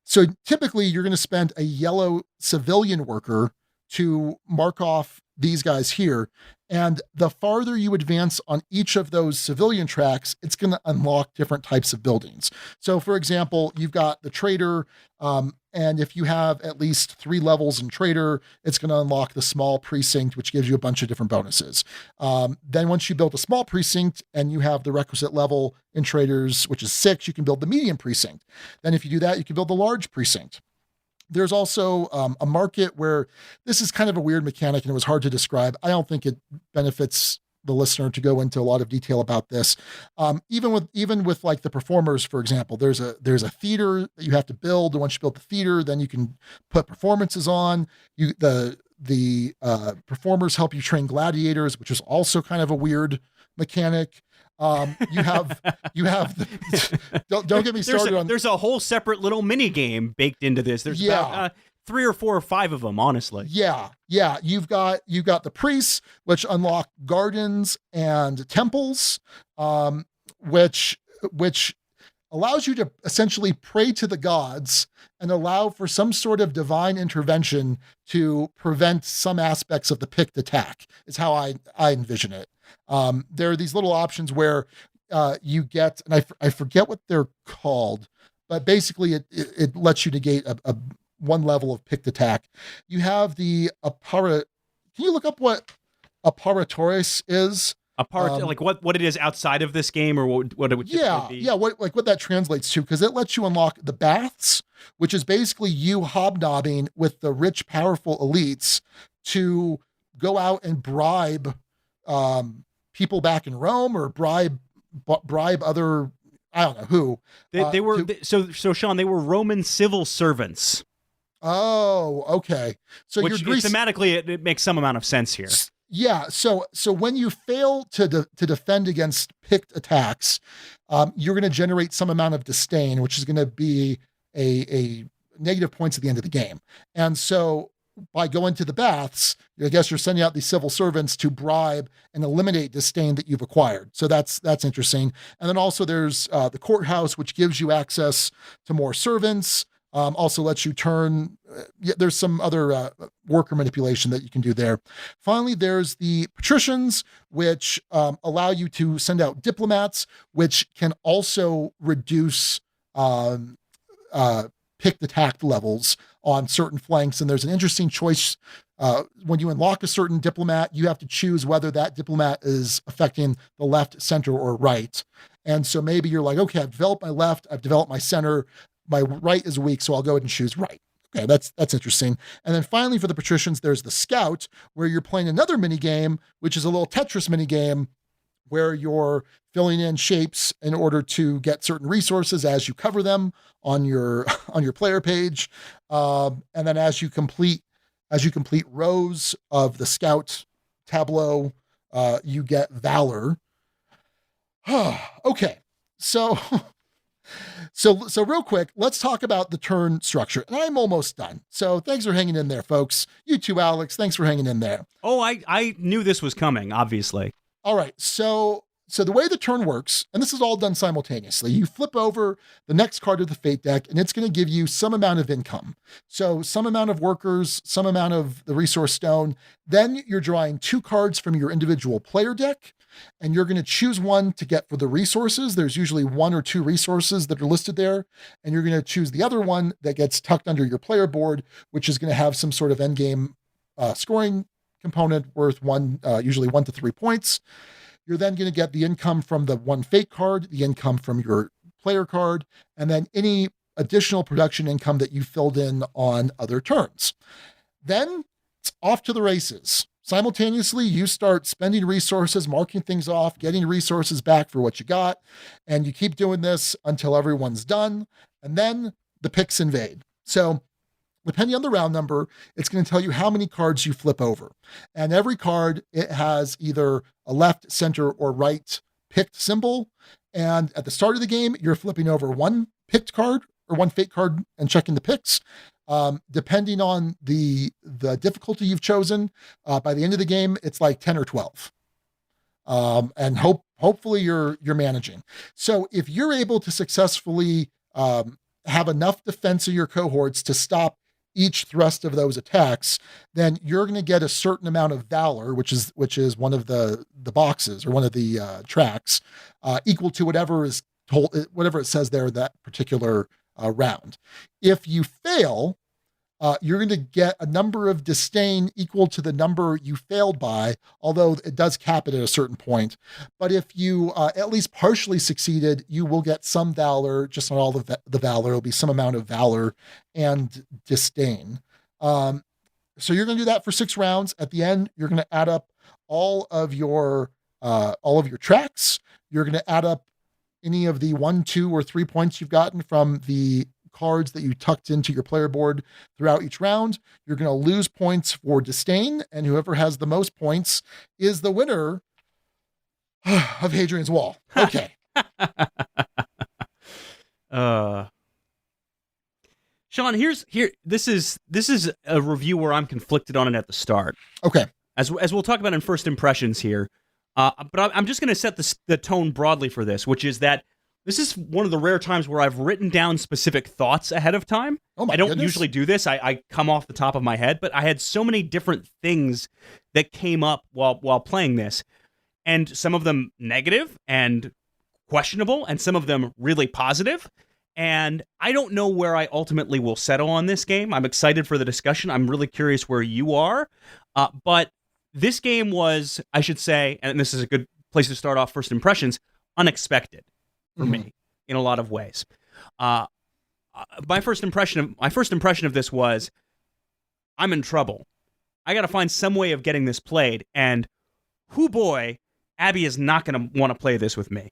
so typically you're going to spend a yellow civilian worker to mark off these guys here. And the farther you advance on each of those civilian tracks, it's going to unlock different types of buildings. So for example, you've got the trader, and if you have at least 3 levels in trader, it's going to unlock the small precinct, which gives you a bunch of different bonuses. Then once you build a small precinct and you have the requisite level in traders, which is 6, you can build the medium precinct. Then if you do that, you can build the large precinct. There's also a market where this is kind of a weird mechanic and it was hard to describe. I don't think it benefits the listener to go into a lot of detail about this. Even with like the performers, for example, there's a theater that you have to build. And once you build the theater, then you can put performances on. The performers help you train gladiators, which is also kind of a weird mechanic. You have don't get me started there's a whole separate little mini game baked into this. There's about 3 or 4 or 5 of them, honestly. Yeah. You've got the priests, which unlock gardens and temples, which allows you to essentially pray to the gods and allow for some sort of divine intervention to prevent some aspects of the picked attack, is how I envision it. There are these little options where you get, and I forget what they're called, but basically it lets you negate a one level of picked attack. You have the Can you look up what Apparatores is? Like what it is outside of this game, or what it would typically be? Yeah, what that translates to, because it lets you unlock the baths, which is basically you hobnobbing with the rich, powerful elites to go out and bribe people back in Rome, or bribe other, I don't know who. They were so Sean, they were Roman civil servants. Oh, okay. So which thematically it makes some amount of sense here. Yeah. So when you fail to defend against picked attacks, you're going to generate some amount of disdain, which is going to be a negative points at the end of the game. And so by going to the baths, I guess you're sending out these civil servants to bribe and eliminate disdain that you've acquired. So that's interesting. And then also there's the courthouse, which gives you access to more servants. Also lets you turn, there's some other worker manipulation that you can do there. Finally, there's the patricians, which allow you to send out diplomats, which can also reduce picked attack levels on certain flanks. And there's an interesting choice. When you unlock a certain diplomat, you have to choose whether that diplomat is affecting the left, center, or right. And so maybe you're like, okay, I've developed my left, I've developed my center, my right is weak, so I'll go ahead and choose right. Okay, that's interesting. And then finally for the patricians, there's the scout, where you're playing another mini game, which is a little Tetris mini game, where you're filling in shapes in order to get certain resources as you cover them on your player page. And then as you complete rows of the scout tableau, you get valor. Okay, so real quick, let's talk about the turn structure. And I'm almost done. So thanks for hanging in there, folks. You too, Alex. Thanks for hanging in there. Oh, I knew this was coming, obviously. All right. So the way the turn works, and this is all done simultaneously, you flip over the next card of the fate deck, and it's going to give you some amount of income. So some amount of workers, some amount of the resource stone. Then you're drawing 2 cards from your individual player deck, and you're going to choose one to get for the resources. There's usually 1 or 2 resources that are listed there, and you're going to choose the other one that gets tucked under your player board, which is going to have some sort of endgame scoring component worth usually 1 to 3 points. You're then going to get the income from the 1 fate card, the income from your player card, and then any additional production income that you filled in on other turns. Then it's off to the races. Simultaneously, you start spending resources, marking things off, getting resources back for what you got, and you keep doing this until everyone's done, and then the picks invade. So depending on the round number, it's going to tell you how many cards you flip over. And every card, it has either a left, center, or right picked symbol. And at the start of the game, you're flipping over 1 picked card or 1 fate card and checking the picks. Depending on the difficulty you've chosen, by the end of the game, it's like 10 or 12. And hopefully you're managing. So if you're able to successfully have enough defense of your cohorts to stop each thrust of those attacks, then you're going to get a certain amount of valor, which is one of the boxes or one of the tracks, equal to whatever is told, whatever it says there that particular round. If you fail, you're going to get a number of disdain equal to the number you failed by, although it does cap it at a certain point. But if you at least partially succeeded, you will get some valor, just not all of the valor. It'll be some amount of valor and disdain. So you're going to do that for 6 rounds. At the end, you're going to add up all of your all of your tracks. You're going to add up any of the 1, 2, or 3 points you've gotten from the cards that you tucked into your player board throughout each round. You're going to lose points for disdain, and whoever has the most points is the winner of Hadrian's Wall. Okay. Sean, this is a review where I'm conflicted on it at the start. Okay. As we'll talk about in first impressions here, but I'm just going to set the tone broadly for this, which is that this is one of the rare times where I've written down specific thoughts ahead of time. Oh my I don't goodness. usually do this. I come off the top of my head, but I had so many different things that came up while playing this, and some of them negative and questionable, and some of them really positive. And I don't know where I ultimately will settle on this game. I'm excited for the discussion. I'm really curious where you are. But this game was, I should say, and this is a good place to start off first impressions, unexpected for me in a lot of ways. My first impression of this was, I'm in trouble. I got to find some way of getting this played. And whoo boy, Abby is not going to want to play this with me.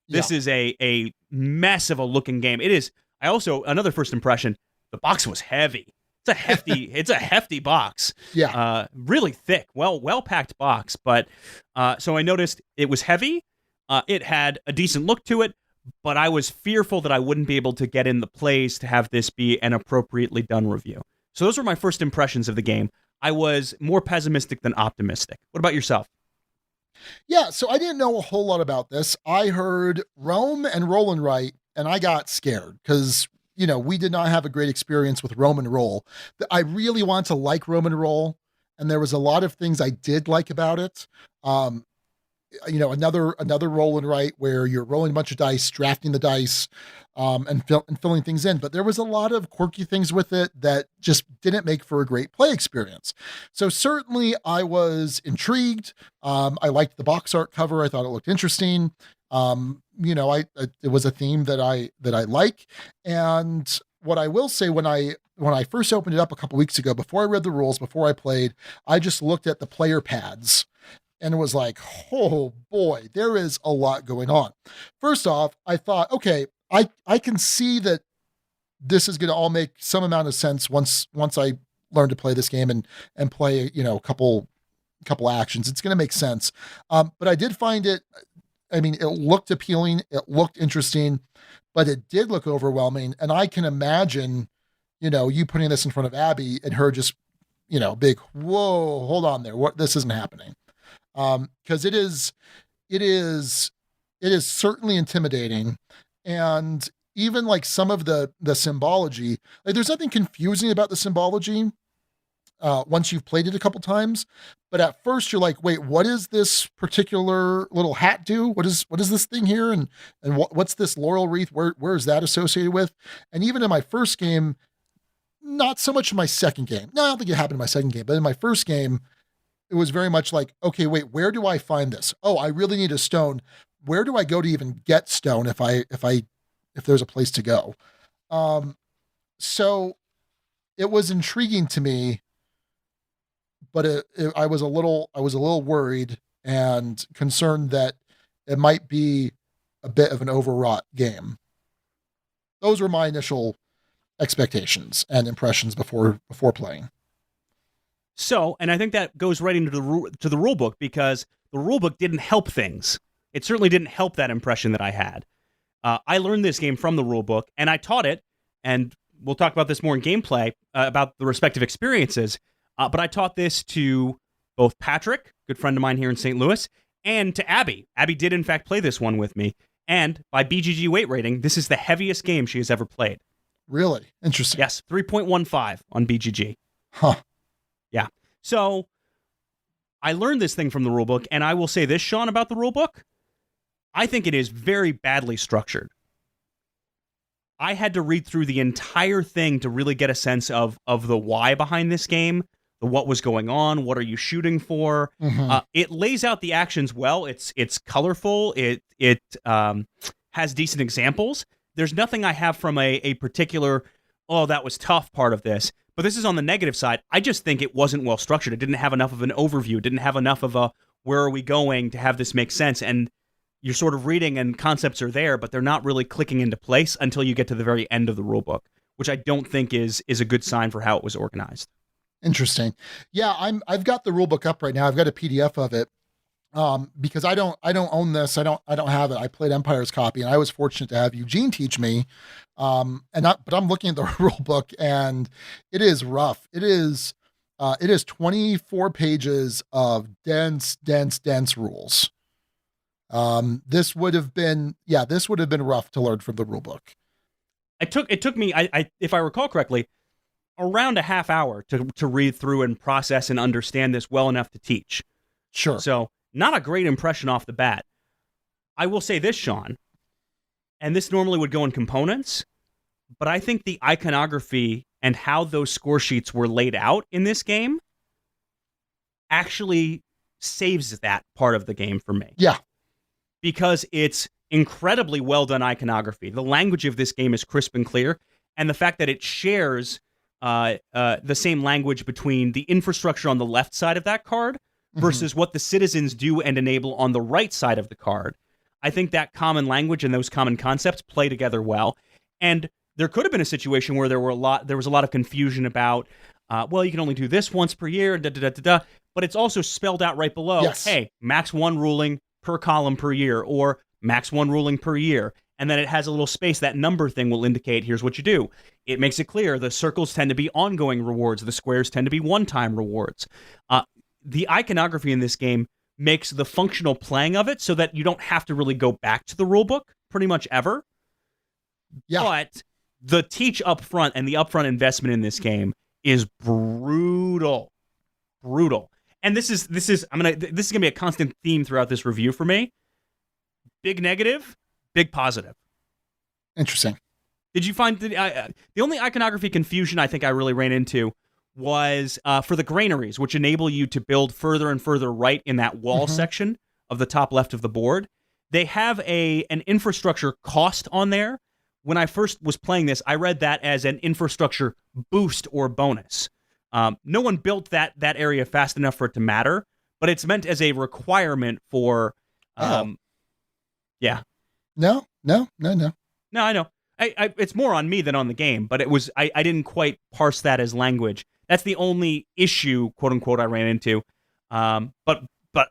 This is a mess of a looking game. It is. I also, another first impression, the box was heavy. It's a hefty box. Yeah. Really thick, well packed box. But so I noticed it was heavy. It had a decent look to it, but I was fearful that I wouldn't be able to get in the plays to have this be an appropriately done review. So those were my first impressions of the game. I was more pessimistic than optimistic. What about yourself? Yeah, so I didn't know a whole lot about this. I heard Rome and Roll and Write, and I got scared because, we did not have a great experience with Rome and Roll. I really want to like Rome and Roll, and there was a lot of things I did like about it. Another Roll and Write where you're rolling a bunch of dice, drafting the dice, and filling things in. But there was a lot of quirky things with it that just didn't make for a great play experience. So certainly I was intrigued. I liked the box art cover. I thought it looked interesting. It was a theme that I like. And what I will say, when I first opened it up a couple weeks ago, before I read the rules, before I played, I just looked at the player pads. And it was like, oh boy, there is a lot going on. First off, I thought, okay, I can see that this is going to all make some amount of sense once I learn to play this game and play, a couple actions. It's going to make sense. But I did find it, it looked appealing. It looked interesting, but it did look overwhelming. And I can imagine, you putting this in front of Abby and her just, big, whoa, hold on there. This isn't happening. Because it is certainly intimidating, and even like some of the symbology, like there's nothing confusing about the symbology once you've played it a couple times, but at first you're like, wait, what is this particular little hat do? What is this thing here, and what's this laurel wreath? Where is that associated with? And even in my first game, not so much in my second game. No, I don't think it happened in my second game, but in my first game, it was very much like, okay, wait, where do I find this? Oh, I really need a stone. Where do I go to even get stone if there's a place to go? So it was intriguing to me, but I was a little worried and concerned that it might be a bit of an overwrought game. Those were my initial expectations and impressions before playing. So, and I think that goes right into the rule book, because the rule book didn't help things. It certainly didn't help that impression that I had. I learned this game from the rule book, and I taught it, and we'll talk about this more in gameplay, about the respective experiences, but I taught this to both Patrick, good friend of mine here in St. Louis, and to Abby. Abby did, in fact, play this one with me, and by BGG weight rating, this is the heaviest game she has ever played. Really? Interesting. Yes, 3.15 on BGG. Huh. Yeah. So I learned this thing from the rulebook, and I will say this, Sean, about the rulebook. I think it is very badly structured. I had to read through the entire thing to really get a sense of the why behind this game, the what was going on, what are you shooting for. Mm-hmm. It lays out the actions well. It's colorful. It has decent examples. There's nothing I have from a particular, oh, that was tough part of this. But this is on the negative side. I just think it wasn't well structured. It didn't have enough of an overview. It didn't have enough of a where are we going to have this make sense? And you're sort of reading and concepts are there, but they're not really clicking into place until you get to the very end of the rule book, which I don't think is a good sign for how it was organized. Interesting. Yeah, I've got the rule book up right now. I've got a PDF of it. Because I don't own this. I don't have it. I played Empire's copy, and I was fortunate to have Eugene teach me. But I'm looking at the rule book, and it is rough. It is 24 pages of dense rules. This would have been rough to learn from the rule book. It took me, if I recall correctly, around a half hour to read through and process and understand this well enough to teach. Sure. So not a great impression off the bat. I will say this, Sean, and this normally would go in components, but I think the iconography and how those score sheets were laid out in this game actually saves that part of the game for me. Yeah. Because it's incredibly well done iconography. The language of this game is crisp and clear, and the fact that it shares the same language between the infrastructure on the left side of that card versus what the citizens do and enable on the right side of the card. I think that common language and those common concepts play together well. And there could have been a situation where there was a lot of confusion about, well, you can only do this once per year, but it's also spelled out right below, yes. Hey, max 1 ruling per column per year, or max 1 ruling per year. And then it has a little space. That number thing will indicate, here's what you do. It makes it clear the circles tend to be ongoing rewards. The squares tend to be one-time rewards. The iconography in this game makes the functional playing of it so that you don't have to really go back to the rulebook pretty much ever. Yeah. But the teach up front and the upfront investment in this game is brutal. And this is gonna be a constant theme throughout this review for me. Big negative, big positive. Interesting. Did you find the only iconography confusion I think I really ran into was for the granaries, which enable you to build further and further right in that wall section of the top left of the board. They have an infrastructure cost on there. When I first was playing this, I read that as an infrastructure boost or bonus. No one built that area fast enough for it to matter, but it's meant as a requirement for... Yeah. No, I know. It's more on me than on the game, but I didn't quite parse that as language. That's the only issue, quote unquote, I ran into. But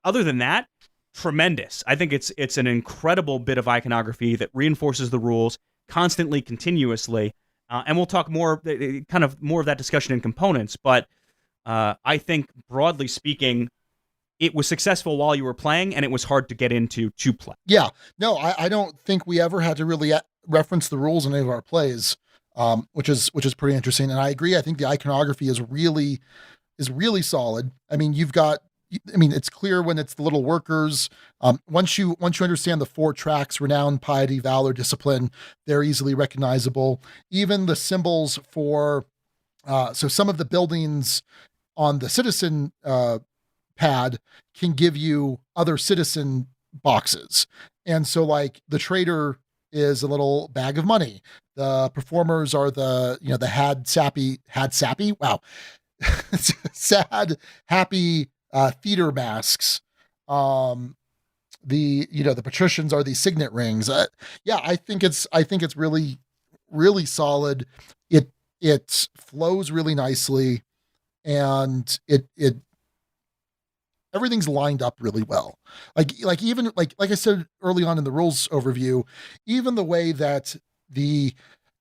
other than that, tremendous. I think it's an incredible bit of iconography that reinforces the rules constantly, continuously. And we'll talk more of that discussion in components. But I think broadly speaking, it was successful while you were playing, and it was hard to get into to play. Yeah. No, I don't think we ever had to really reference the rules in any of our plays, which is pretty interesting. And I agree. I think the iconography is really solid. I mean, it's clear when it's the little workers. Once you understand the 4 tracks: renown, piety, valor, discipline, they're easily recognizable. Even the symbols for so some of the buildings on the citizen pad can give you other citizen boxes. And so like the trader is a little bag of money. The performers are the had sappy. Wow. Sad, happy theater masks. The patricians are the signet rings. I think it's really, really solid. It flows really nicely, and it everything's lined up really well. Like even like I said early on in the rules overview, even the way that the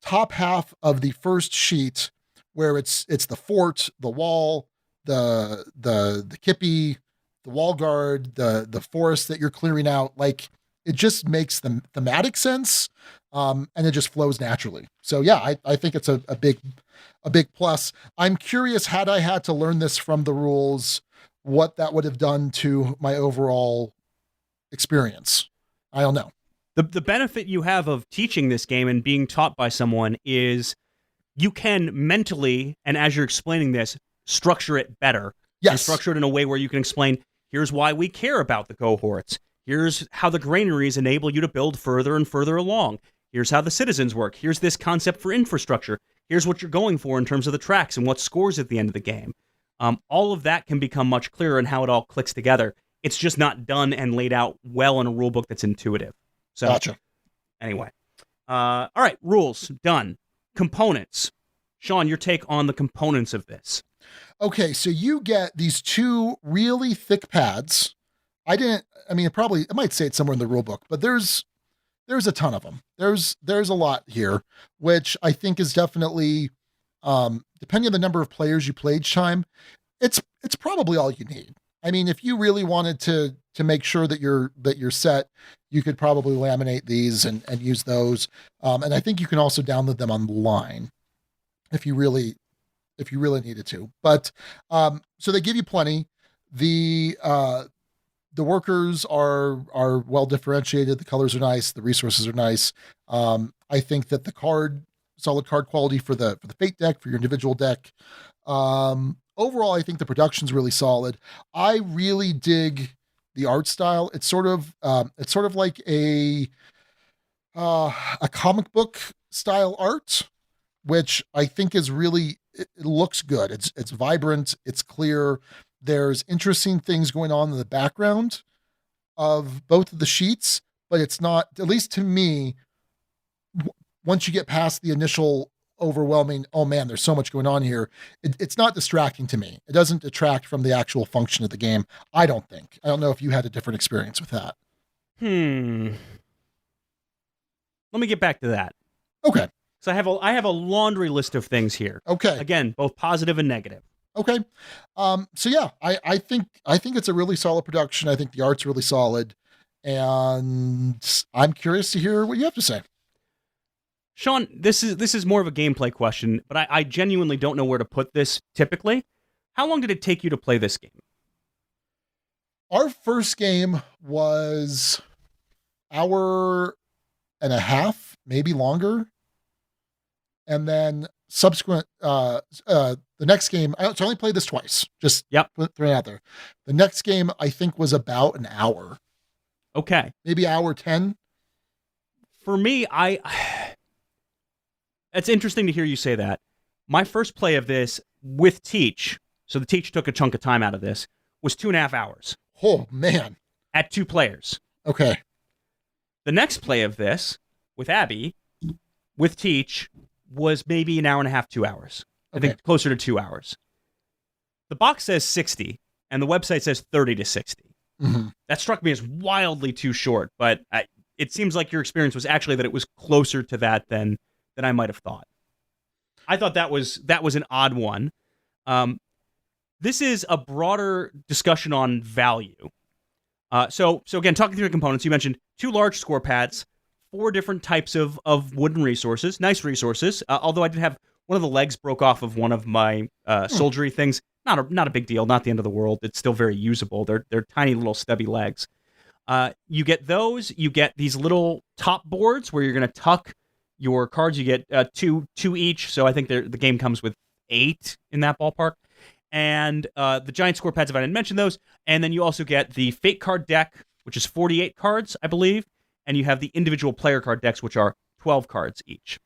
top half of the first sheet, where it's the fort, the wall, the kippy, the wall guard, the forest that you're clearing out, like it just makes the thematic sense, and it just flows naturally. So yeah, I think it's a big plus. I'm curious, had I had to learn this from the rules, what that would have done to my overall experience. I don't know. The benefit you have of teaching this game and being taught by someone is you can mentally, and as you're explaining this, structure it better. Yes. And structure it in a way where you can explain, here's why we care about the cohorts. Here's how the granaries enable you to build further and further along. Here's how the citizens work. Here's this concept for infrastructure. Here's what you're going for in terms of the tracks and what scores at the end of the game. All of that can become much clearer in how it all clicks together. It's just not done and laid out well in a rule book that's intuitive. So, gotcha. Anyway. All right, rules, done. Components. Sean, your take on the components of this. Okay, so you get these 2 really thick pads. It might say it somewhere in the rule book, but there's a ton of them. There's a lot here, which I think is definitely, depending on the number of players you play each time, it's probably all you need. I mean, if you really wanted to make sure that you're set, you could probably laminate these and use those. And I think you can also download them online if you really needed to. But so they give you plenty. The workers are well differentiated. The colors are nice. The resources are nice. I think that solid card quality for the Fate deck, for your individual deck. Overall, I think the production's really solid. I really dig the art style. It's sort of like a comic book style art, which I think is really, it looks good. It's vibrant. It's clear. There's interesting things going on in the background of both of the sheets, but it's not, at least to me, once you get past the initial overwhelming, oh man, there's so much going on here, it's not distracting to me. It doesn't detract from the actual function of the game, I don't think. I don't know if you had a different experience with that. Let me get back to that. Okay. So I have a laundry list of things here. Okay. Again, both positive and negative. Okay. So yeah, I think it's a really solid production. I think the art's really solid, and I'm curious to hear what you have to say. Sean, this is more of a gameplay question, but I genuinely don't know where to put this typically. How long did it take you to play this game? Our first game was hour and a half, maybe longer. And then subsequent, the next game, I only played this twice, just throwing it out there. The next game, I think, was about an hour. Okay. Maybe hour 10. For me, it's interesting to hear you say that. My first play of this with Teach, so the Teach took a chunk of time out of this, was 2.5 hours. Oh, man. At 2 players. Okay. The next play of this, with Abby, with Teach, was maybe an hour and a half, 2 hours. I think closer to 2 hours. The box says 60, and the website says 30 to 60. Mm-hmm. That struck me as wildly too short, but it seems like your experience was actually that it was closer to that than I might have thought. I thought that was an odd one. This is a broader discussion on value. So again, talking through the components, you mentioned 2 large score pads, 4 different types of wooden resources, nice resources. Although I did have one of the legs broke off of one of my soldiery things. Not a big deal, not the end of the world. It's still very usable. They're tiny little stubby legs. You get those. You get these little top boards where you're going to tuck your cards. You get two each. So I think the game comes with 8 in that ballpark. And the giant score pads, if I didn't mention those. And then you also get the Fate card deck, which is 48 cards, I believe. And you have the individual player card decks, which are 12 cards each.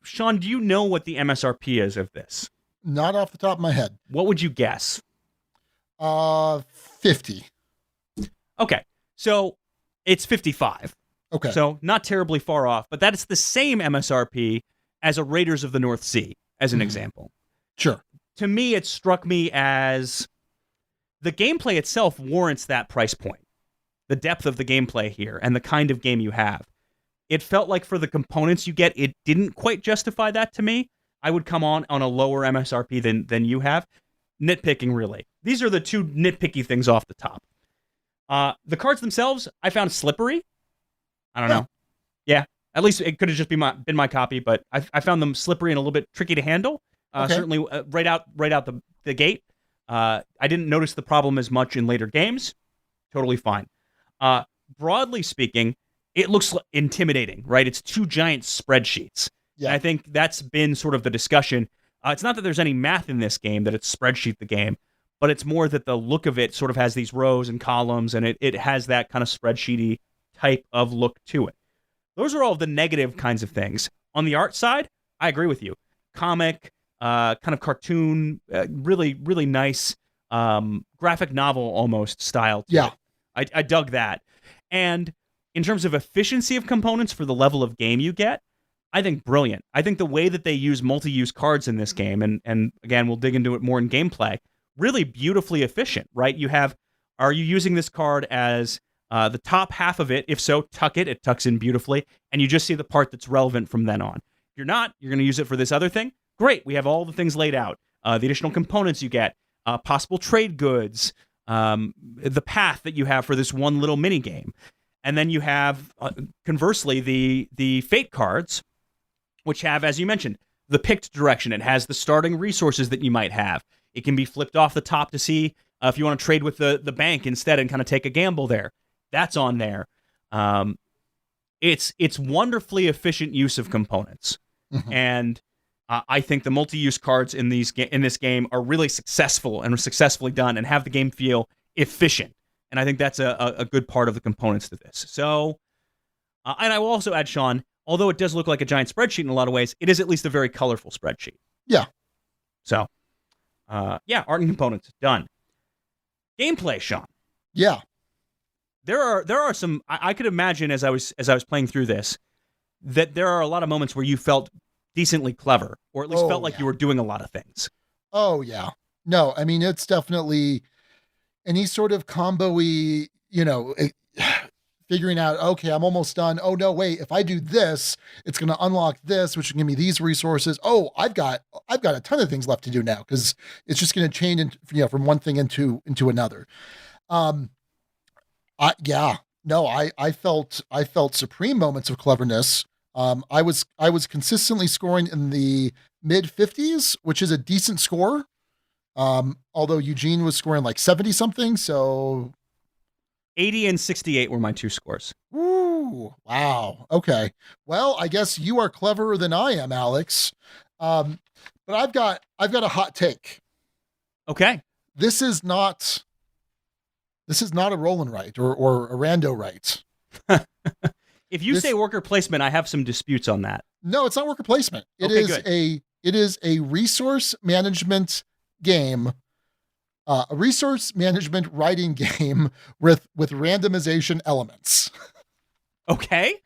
Sean, do you know what the MSRP is of this? Not off the top of my head. What would you guess? 50. Okay, so it's 55. Okay. So not terribly far off, but that's the same MSRP as a Raiders of the North Sea, as an example. Sure. To me, it struck me as the gameplay itself warrants that price point. The depth of the gameplay here and the kind of game you have. It felt like for the components you get, it didn't quite justify that to me. I would come on a lower MSRP than you have. Nitpicking, really. These are the 2 nitpicky things off the top. The cards themselves, I found slippery. I don't know. Yeah, at least it could have just been my copy, but I found them slippery and a little bit tricky to handle. Certainly, right out the gate. I didn't notice the problem as much in later games. Totally fine. Broadly speaking, it looks intimidating, right? It's 2 giant spreadsheets. Yeah. And I think that's been sort of the discussion. It's not that there's any math in this game, that it's spreadsheet the game, but it's more that the look of it sort of has these rows and columns, and it has that kind of spreadsheety type of look to it. Those are all the negative kinds of things. On the art side, I agree with you. Comic, kind of cartoon, really, really nice. graphic novel almost style to it. I dug that. And in terms of efficiency of components for the level of game you get, I think brilliant. I think the way that they use multi-use cards in this game, and again, we'll dig into it more in gameplay, really beautifully efficient, right? Are you using this card as the top half of it? If so, tuck it. It tucks in beautifully, and you just see the part that's relevant from then on. If you're not, you're going to use it for this other thing. Great. We have all the things laid out. The additional components you get, possible trade goods, the path that you have for this one little mini game. And then you have, conversely, the fate cards, which have, as you mentioned, the picked direction. It has the starting resources that you might have. It can be flipped off the top to see if you want to trade with the bank instead and kind of take a gamble there. That's on there. It's wonderfully efficient use of components. Mm-hmm. And I think the multi-use cards in this game are really successful and successfully done and have the game feel efficient. And I think that's a good part of the components to this. So, and I will also add, Sean, although it does look like a giant spreadsheet in a lot of ways, it is at least a very colorful spreadsheet. Yeah. So, art and components, done. Gameplay, Sean. Yeah. There are some, I could imagine as I was playing through this, that there are a lot of moments where you felt decently clever, or at least felt like you were doing a lot of things. Oh, yeah. No, I mean, it's definitely any sort of combo-y, figuring out, okay, I'm almost done. Oh, no, wait, if I do this, it's going to unlock this, which will give me these resources. Oh, I've got a ton of things left to do now because it's just going to change from one thing into another. I felt supreme moments of cleverness. I was consistently scoring in the mid 50s, which is a decent score. Although Eugene was scoring like 70 something. So 80 and 68 were my two scores. Ooh, wow. Okay. Well, I guess you are cleverer than I am, Alex. But I've got a hot take. Okay. This is not a roll and write or a rando write. If you say worker placement, I have some disputes on that. No, it's not worker placement. It is a resource management game, a resource management writing game with randomization elements. Okay.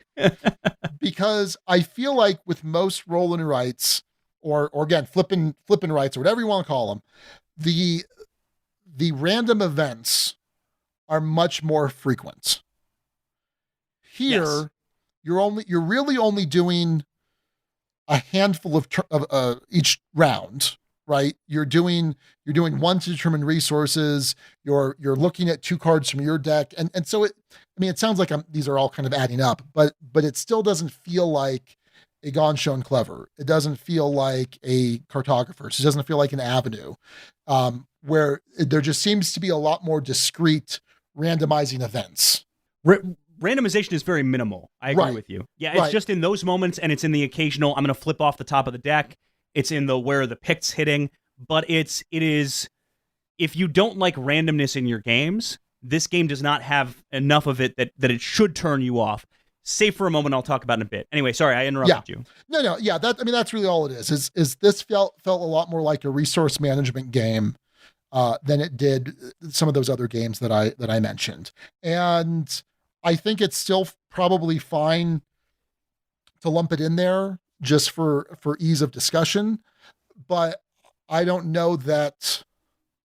Because I feel like with most roll and writes, or again, flipping writes, or whatever you want to call them, the random events are much more frequent. Here, yes. You're really only doing a handful of each round, right? You're doing one to determine resources. You're looking at two cards from your deck, and so it sounds like these are all kind of adding up, but it still doesn't feel like a Gone Shown Clever. It doesn't feel like a Cartographers. It doesn't feel like an Avenue, where there just seems to be a lot more discrete randomizing events. Randomization is very minimal. I agree with you. Yeah, it's just in those moments, and it's in the occasional, I'm going to flip off the top of the deck. It's in the where the pick's hitting, but it is, if you don't like randomness in your games, this game does not have enough of it that it should turn you off. Save for a moment, I'll talk about in a bit. Anyway, sorry, I interrupted you. No, yeah, that's really all it is. Is this felt a lot more like a resource management game than it did some of those other games that I mentioned. And I think it's still probably fine to lump it in there just for ease of discussion, but I don't know that.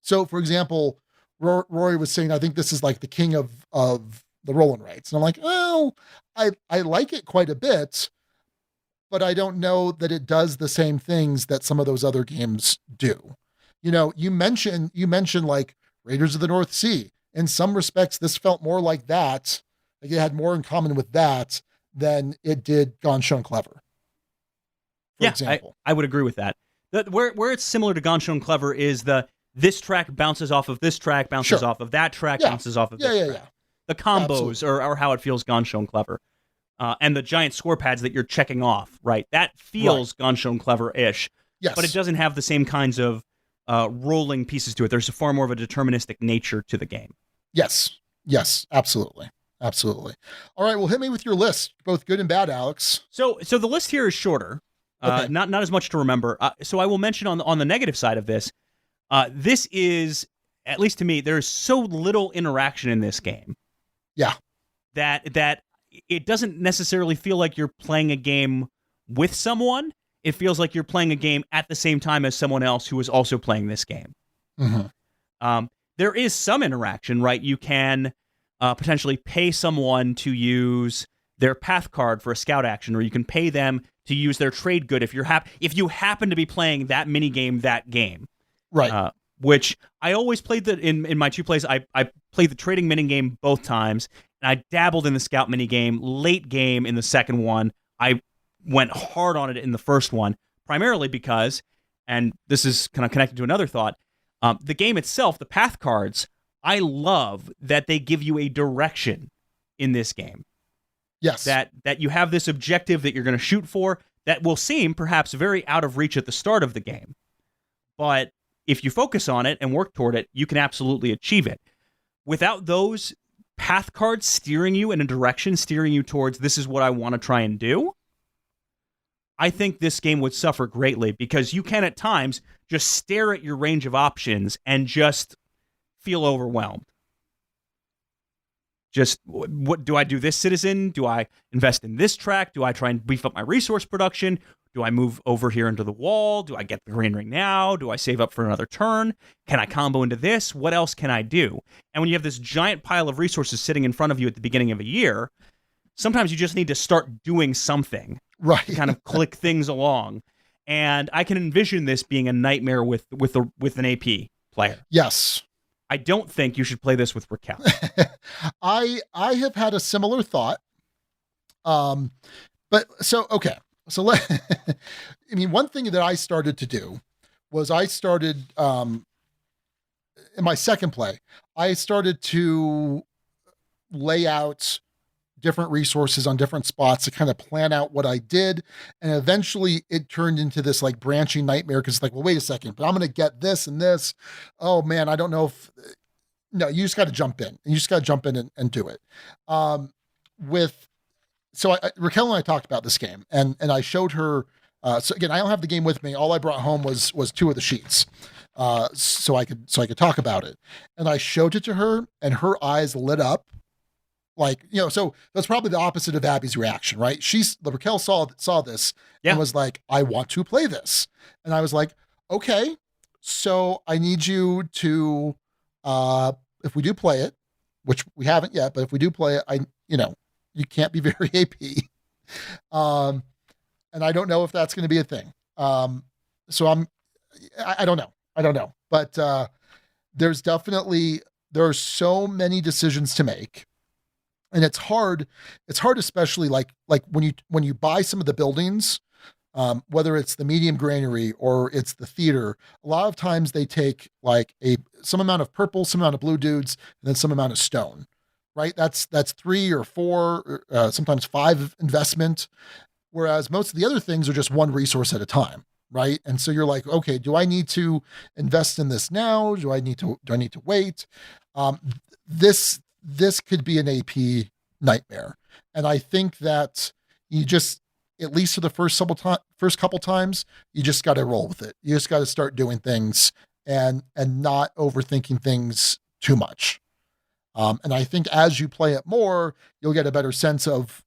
So, for example, Rory was saying, I think this is like the king of the roll and writes, and I'm like, well, I like it quite a bit, but I don't know that it does the same things that some of those other games do. You mentioned like Raiders of the North Sea. In some respects, this felt more like that. Like it had more in common with that than it did Gone Shown Clever. For example. I would agree with that. Where it's similar to Gone Shown Clever is this track bounces off of this track, bounces off of that track, bounces off of this track. Yeah. The combos are how it feels Gone Shown Clever. And the giant score pads that you're checking off, right? That feels Gone Shown Clever-ish. Yes. But it doesn't have the same kinds of rolling pieces to it. There's far more of a deterministic nature to the game. Yes, absolutely. Absolutely. All right, well, hit me with your list, both good and bad, Alex. So the list here is shorter, not as much to remember. So I will mention on the negative side of this, this is at least to me, there's so little interaction in this game. Yeah. That it doesn't necessarily feel like you're playing a game with someone. It feels like you're playing a game at the same time as someone else who is also playing this game. Mm-hmm. There is some interaction, right? You can potentially pay someone to use their path card for a scout action, or you can pay them to use their trade good if if you happen to be playing that mini game that game. Right. Which I always played in my 2 plays. I played the trading mini game both times, and I dabbled in the scout mini game late game in the second one. I went hard on it in the first one, primarily because, and this is kind of connected to another thought, the game itself, the path cards, I love that they give you a direction in this game. Yes. That you have this objective that you're going to shoot for that will seem perhaps very out of reach at the start of the game. But if you focus on it and work toward it, you can absolutely achieve it. Without those path cards steering you in a direction, steering you towards this is what I want to try and do, I think this game would suffer greatly, because you can at times just stare at your range of options and just feel overwhelmed. Just, what do I do this citizen? Do I invest in this track? Do I try and beef up my resource production? Do I move over here into the wall? Do I get the green ring now? Do I save up for another turn? Can I combo into this? What else can I do? And when you have this giant pile of resources sitting in front of you at the beginning of a year, sometimes you just need to start doing something. Right. To kind of click things along. And I can envision this being a nightmare with an AP player. Yes. I don't think you should play this with Raquel. I have had a similar thought. But so, okay. So I mean, one thing that I started to do was in my second play, I started to lay out different resources on different spots to kind of plan out what I did. And eventually it turned into this like branching nightmare, because it's like, well, wait a second, but I'm going to get this and this. Oh man, I don't know if, no, you just got to jump in. You just got to jump in and do it. Raquel and I talked about this game, and I showed her, so again, I don't have the game with me. All I brought home was 2 of the sheets. So I could talk about it. And I showed it to her, and her eyes lit up. Like, so that's probably the opposite of Abby's reaction, right? Raquel saw this and was like, I want to play this. And I was like, okay, so I need you to, if we do play it, which we haven't yet, but if we do play it, you can't be very AP. And I don't know if that's going to be a thing. So I don't know, but, there are so many decisions to make. And it's hard, especially like when you buy some of the buildings, whether it's the medium granary or it's the theater, a lot of times they take like some amount of purple, some amount of blue dudes, and then some amount of stone, right? That's 3 or 4, sometimes 5 investment. Whereas most of the other things are just 1 resource at a time, right? And so you're like, okay, do I need to invest in this now? Do I need to wait? This could be an AP nightmare. And I think that you just, at least for the first couple times, you just got to roll with it. You just got to start doing things and not overthinking things too much. And I think as you play it more, you'll get a better sense of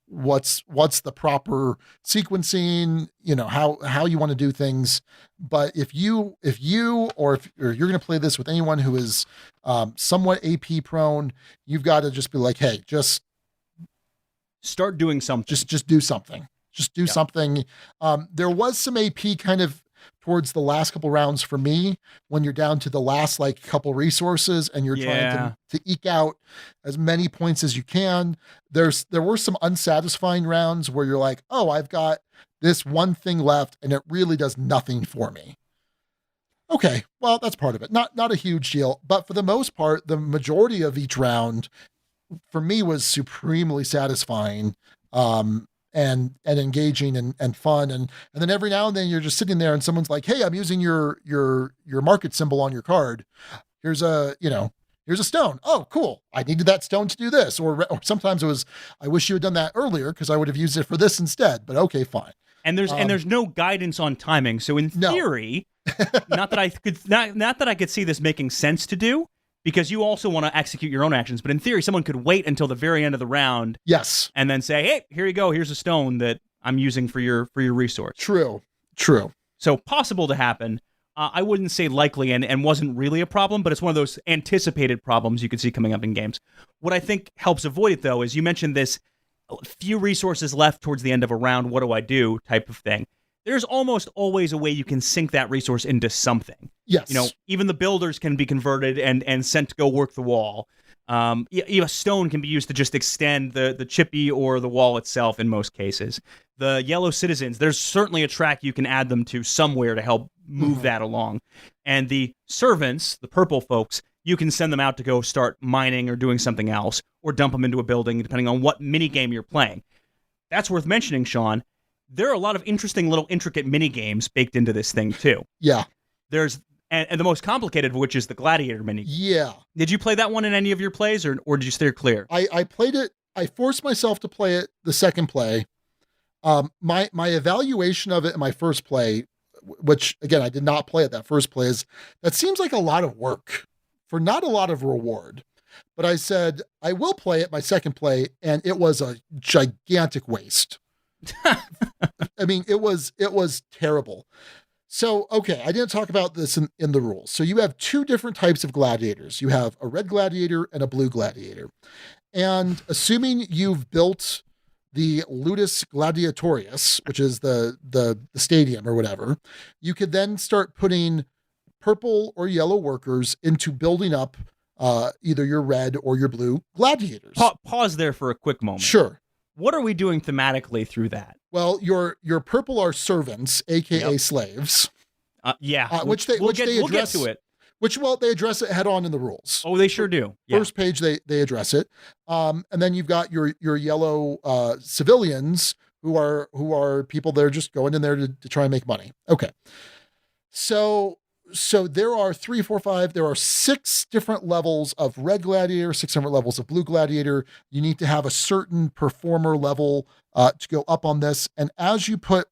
what's the proper sequencing, how you want to do things. But if you're going to play this with anyone who is somewhat AP prone, you've got to just be like, hey, just start doing something. Just do something. Just do something. There was some AP kind of towards the last couple rounds for me, when you're down to the last like couple resources and you're trying to eke out as many points as you can. There were some unsatisfying rounds where you're like, oh, I've got this one thing left and it really does nothing for me. Okay, well, that's part of it. Not a huge deal, but for the most part, the majority of each round for me was supremely satisfying. And engaging and fun. And then every now and then you're just sitting there and someone's like, hey, I'm using your market symbol on your card. Here's a stone. Oh, cool. I needed that stone to do this. Or sometimes it was, I wish you had done that earlier because I would have used it for this instead, but okay, fine. And there's no guidance on timing. So in theory, not that I could see this making sense to do, because you also want to execute your own actions. But in theory, someone could wait until the very end of the round. Yes. And then say, hey, here you go. Here's a stone that I'm using for your resource. True. So possible to happen. I wouldn't say likely and wasn't really a problem, but it's one of those anticipated problems you could see coming up in games. What I think helps avoid it, though, is you mentioned this few resources left towards the end of a round, what do I do type of thing. There's almost always a way you can sink that resource into something. Yes. Even the builders can be converted and sent to go work the wall. Even stone can be used to just extend the chippy or the wall itself in most cases. The yellow citizens, there's certainly a track you can add them to somewhere to help move that along. And the servants, the purple folks, you can send them out to go start mining or doing something else, or dump them into a building, depending on what mini game you're playing. That's worth mentioning, Sean. There are a lot of interesting little intricate mini games baked into this thing, too. Yeah. And the most complicated of which is the gladiator mini. Yeah. Did you play that one in any of your plays, or did you steer clear? I played it. I forced myself to play it the second play. My evaluation of it in my first play, which again I did not play at that first play, is that seems like a lot of work for not a lot of reward. But I said I will play it my second play, and it was a gigantic waste. I mean, it was terrible. So, okay, I didn't talk about this in the rules. So you have two different types of gladiators. You have a red gladiator and a blue gladiator. And assuming you've built the Ludus Gladiatorius, which is the stadium or whatever, you could then start putting purple or yellow workers into building up either your red or your blue gladiators. Pause there for a quick moment. Sure. What are we doing thematically through that? Well, your purple are servants, aka slaves. We'll get to it. They address it head on in the rules. Oh, they sure do. First page, they address it. And then you've got your yellow civilians who are people that are just going in there to try and make money. Okay. So there are 3, 4, 5. There are 6 different levels of red gladiator, 6 different levels of blue gladiator. You need to have a certain performer level to go up on this. And as you put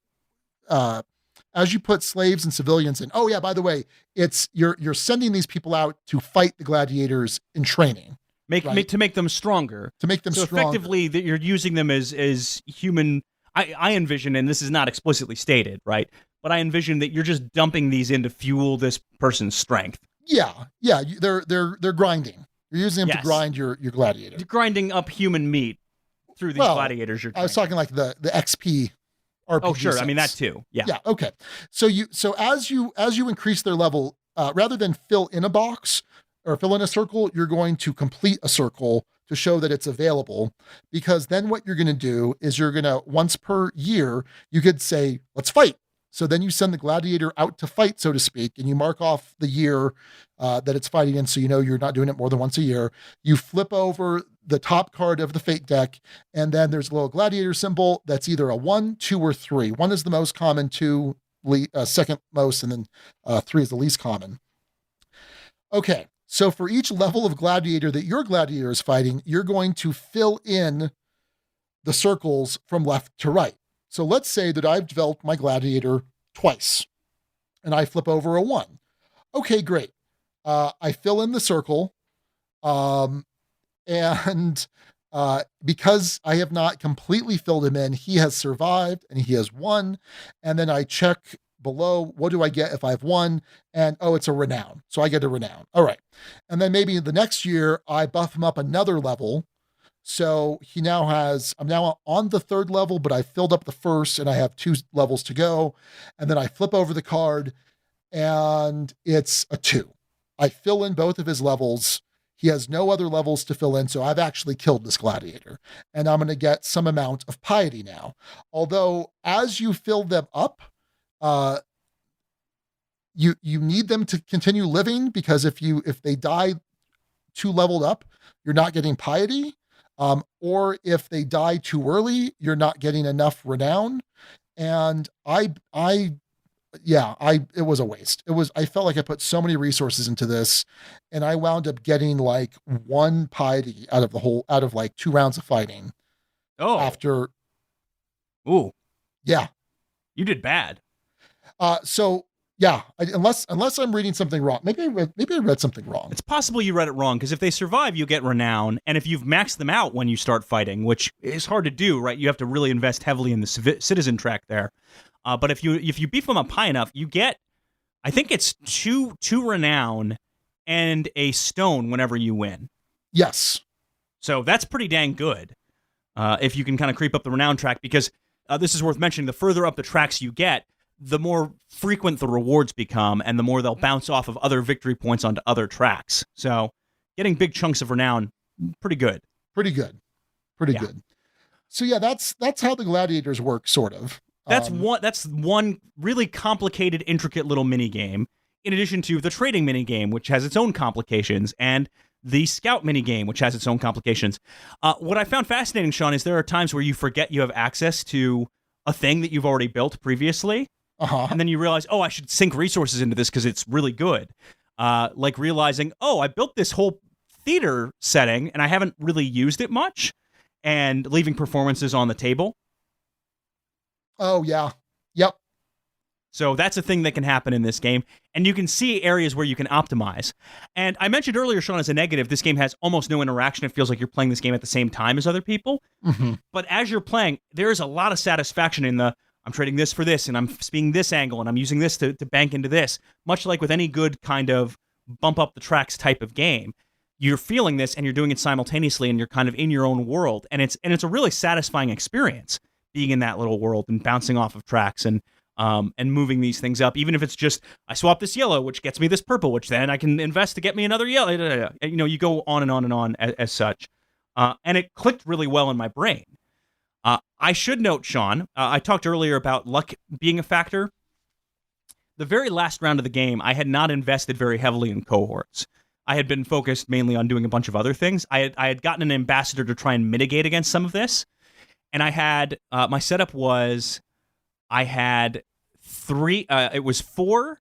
slaves and civilians in, oh yeah, by the way, it's you're sending these people out to fight the gladiators in training, to make them stronger. To make them so stronger. Effectively, that you're using them as human. I envision, and this is not explicitly stated, right? But I envision that you're just dumping these in to fuel this person's strength. Yeah. They're grinding. You're using them to grind your gladiator. You're grinding up human meat through these gladiators. I was talking like the XP RPG. Oh, sure. Sense. I mean that too. Yeah. Yeah. Okay. So as you increase their level, rather than fill in a box or fill in a circle, you're going to complete a circle to show that it's available. Because then what you're going to do is you're going to, once per year, you could say, let's fight. So then you send the gladiator out to fight, so to speak, and you mark off the year that it's fighting in, so you know you're not doing it more than once a year. You flip over the top card of the fate deck, and then there's a little gladiator symbol that's either a 1, 2, or 3. 1 is the most common, 2 second most, and then 3 is the least common. Okay, so for each level of gladiator that your gladiator is fighting, you're going to fill in the circles from left to right. So let's say that I've developed my gladiator twice and I flip over a 1. Okay, great. I fill in the circle. And because I have not completely filled him in, he has survived and he has won. And then I check below, what do I get if I've won? And it's a renown. So I get a renown. All right. And then maybe the next year I buff him up another level. So I'm now on the 3rd level, but I filled up the 1st and I have 2 levels to go. And then I flip over the card and it's a 2. I fill in both of his levels. He has no other levels to fill in. So I've actually killed this gladiator and I'm going to get some amount of piety now. Although as you fill them up, you need them to continue living, because if they die 2 leveled up, you're not getting piety. Or if they die too early, you're not getting enough renown. And it was a waste. I felt like I put so many resources into this and I wound up getting like 1 piety out of like 2 rounds of fighting. Oh, after. Ooh. Yeah. You did bad. So yeah, unless I'm reading something wrong. Maybe I read something wrong. It's possible you read it wrong, because if they survive, you get renown, and if you've maxed them out when you start fighting, which is hard to do, right? You have to really invest heavily in the citizen track there. But if you beef them up high enough, you get, I think it's two renown and a stone whenever you win. Yes. So that's pretty dang good. If you can kind of creep up the renown track, because this is worth mentioning, the further up the tracks you get, the more frequent the rewards become, and the more they'll bounce off of other victory points onto other tracks. So getting big chunks of renown, pretty good. Pretty good. So yeah, that's how the gladiators work, sort of. That's one really complicated, intricate little mini game, in addition to the trading mini game, which has its own complications, and the scout mini game, which has its own complications. What I found fascinating, Sean, is there are times where you forget you have access to a thing that you've already built previously. And then you realize, oh, I should sink resources into this because it's really good. Like realizing, oh, I built this whole theater setting and I haven't really used it much, and leaving performances on the table. Oh, yeah. Yep. So that's a thing that can happen in this game, and you can see areas where you can optimize. And I mentioned earlier, Sean, as a negative, this game has almost no interaction. It feels like you're playing this game at the same time as other people. Mm-hmm. But as you're playing, there's a lot of satisfaction in the, I'm trading this for this, and I'm being this angle, and I'm using this to bank into this. Much like with any good kind of bump up the tracks type of game, you're feeling this, and you're doing it simultaneously, and you're kind of in your own world. And it's a really satisfying experience being in that little world and bouncing off of tracks and moving these things up. Even if it's just, I swap this yellow, which gets me this purple, which then I can invest to get me another yellow. You know, you go on and on and on as such. And it clicked really well in my brain. I should note, Sean, I talked earlier about luck being a factor. The very last round of the game, I had not invested very heavily in cohorts. I had been focused mainly on doing a bunch of other things. I had gotten an ambassador to try and mitigate against some of this. And I had, my setup was, I had it was 4,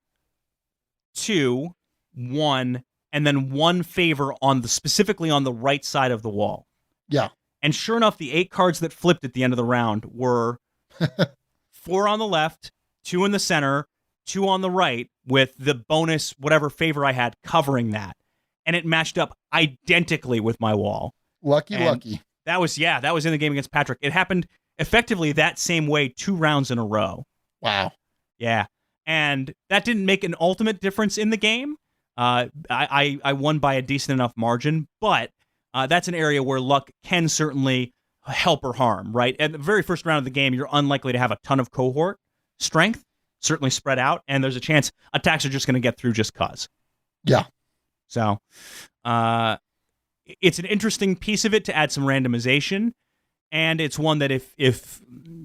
2, 1, and then 1 favor specifically on the right side of the wall. Yeah. And sure enough, the 8 cards that flipped at the end of the round were 4 on the left, 2 in the center, 2 on the right, with the bonus, whatever favor I had, covering that. And it matched up identically with my wall. Lucky. That was in the game against Patrick. It happened effectively that same way 2 rounds in a row. Wow. Yeah. And that didn't make an ultimate difference in the game. I won by a decent enough margin, but that's an area where luck can certainly help or harm, right? At the very first round of the game, you're unlikely to have a ton of cohort strength, certainly spread out, and there's a chance attacks are just going to get through just cause. Yeah. So it's an interesting piece of it to add some randomization, and it's one that if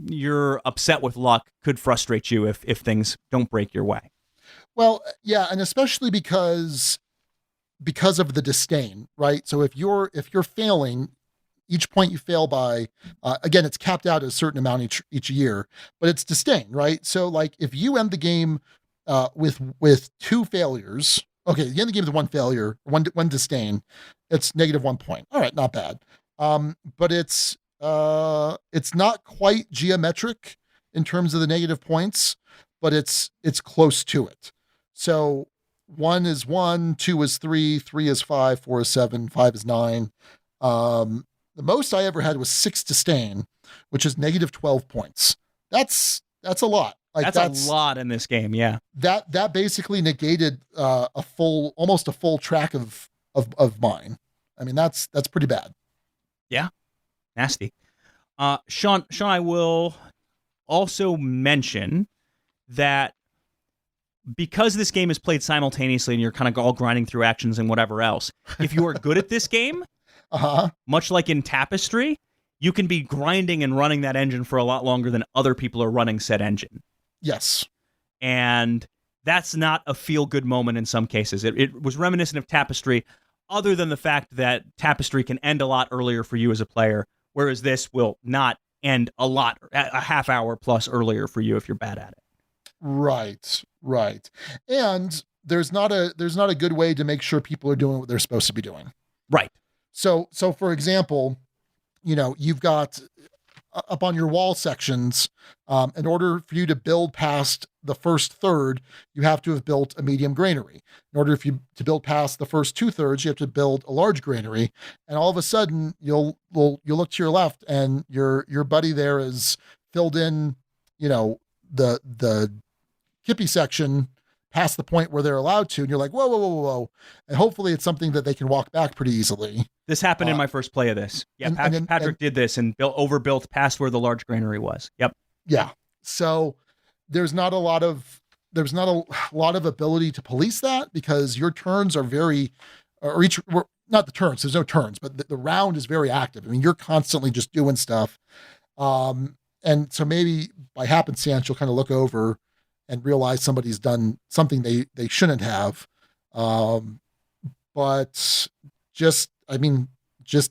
you're upset with luck, could frustrate you if things don't break your way. Well, yeah, and especially because of the disdain, right? So if you're failing, each point you fail by, again, it's capped out at a certain amount each year, but it's disdain, right? So like if you end the game with 2 failures, okay, you end the game with 1 failure, one disdain, it's -1 point. All right, not bad. But it's not quite geometric in terms of the negative points, but it's close to it. So 1 is 1, 2 is 3, 3 is 5, 4 is 7, 5 is 9. The most I ever had was 6 disdain, which is -12 points. That's a lot. Like that's a lot in this game. Yeah. That basically negated almost a full track of mine. I mean, that's pretty bad. Yeah. Nasty. Sean, I will also mention that because this game is played simultaneously and you're kind of all grinding through actions and whatever else, if you are good at this game, much like in Tapestry, you can be grinding and running that engine for a lot longer than other people are running said engine. Yes. And that's not a feel-good moment in some cases. It was reminiscent of Tapestry, other than the fact that Tapestry can end a lot earlier for you as a player, whereas this will not end a half hour plus earlier for you if you're bad at it. Right. And there's not a good way to make sure people are doing what they're supposed to be doing. Right. So for example, you've got up on your wall sections, in order for you to build past the first third, you have to have built a medium granary. In order for you to build past the first 2/3, you have to build a large granary. And all of a sudden, you'll look to your left, and your buddy there is filled in, the kippy section past the point where they're allowed to, and you're like, whoa. And hopefully it's something that they can walk back pretty easily. This happened in my first play of this. Yeah, Patrick did this and overbuilt past where the large granary was. Yep. Yeah. So there's not a lot of ability to police that, because your turns are not the turns, there's no turns, but the round is very active. I mean, you're constantly just doing stuff. And so maybe by happenstance, you'll kind of look over and realize somebody's done something they shouldn't have. But just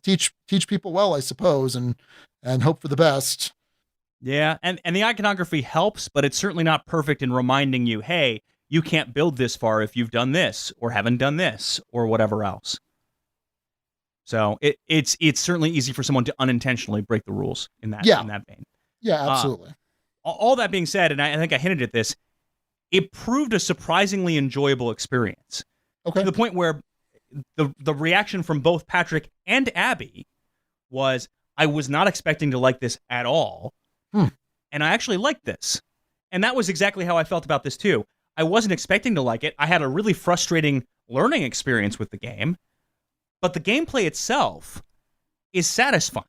teach people well, I suppose, and hope for the best. Yeah, and the iconography helps, but it's certainly not perfect in reminding you, hey, you can't build this far if you've done this or haven't done this or whatever else. So it's certainly easy for someone to unintentionally break the rules in that vein. Yeah, absolutely. All that being said, and I think I hinted at this, it proved a surprisingly enjoyable experience. Okay. To the point where the reaction from both Patrick and Abby was, I was not expecting to like this at all. And I actually liked this. And that was exactly how I felt about this too. I wasn't expecting to like it. I had a really frustrating learning experience with the game, but the gameplay itself is satisfying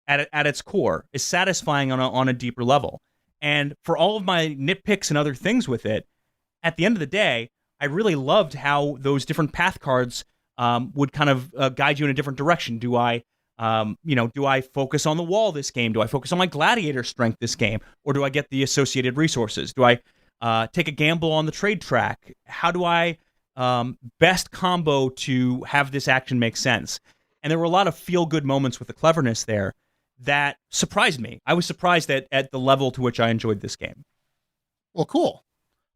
at its core, is satisfying on a deeper level. And for all of my nitpicks and other things with it, at the end of the day, I really loved how those different path cards would kind of guide you in a different direction. Do I focus on the wall this game? Do I focus on my gladiator strength this game? Or do I get the associated resources? Do I take a gamble on the trade track? How do I best combo to have this action make sense? And there were a lot of feel-good moments with the cleverness there that surprised me. I was surprised at the level to which I enjoyed this game. Well, cool.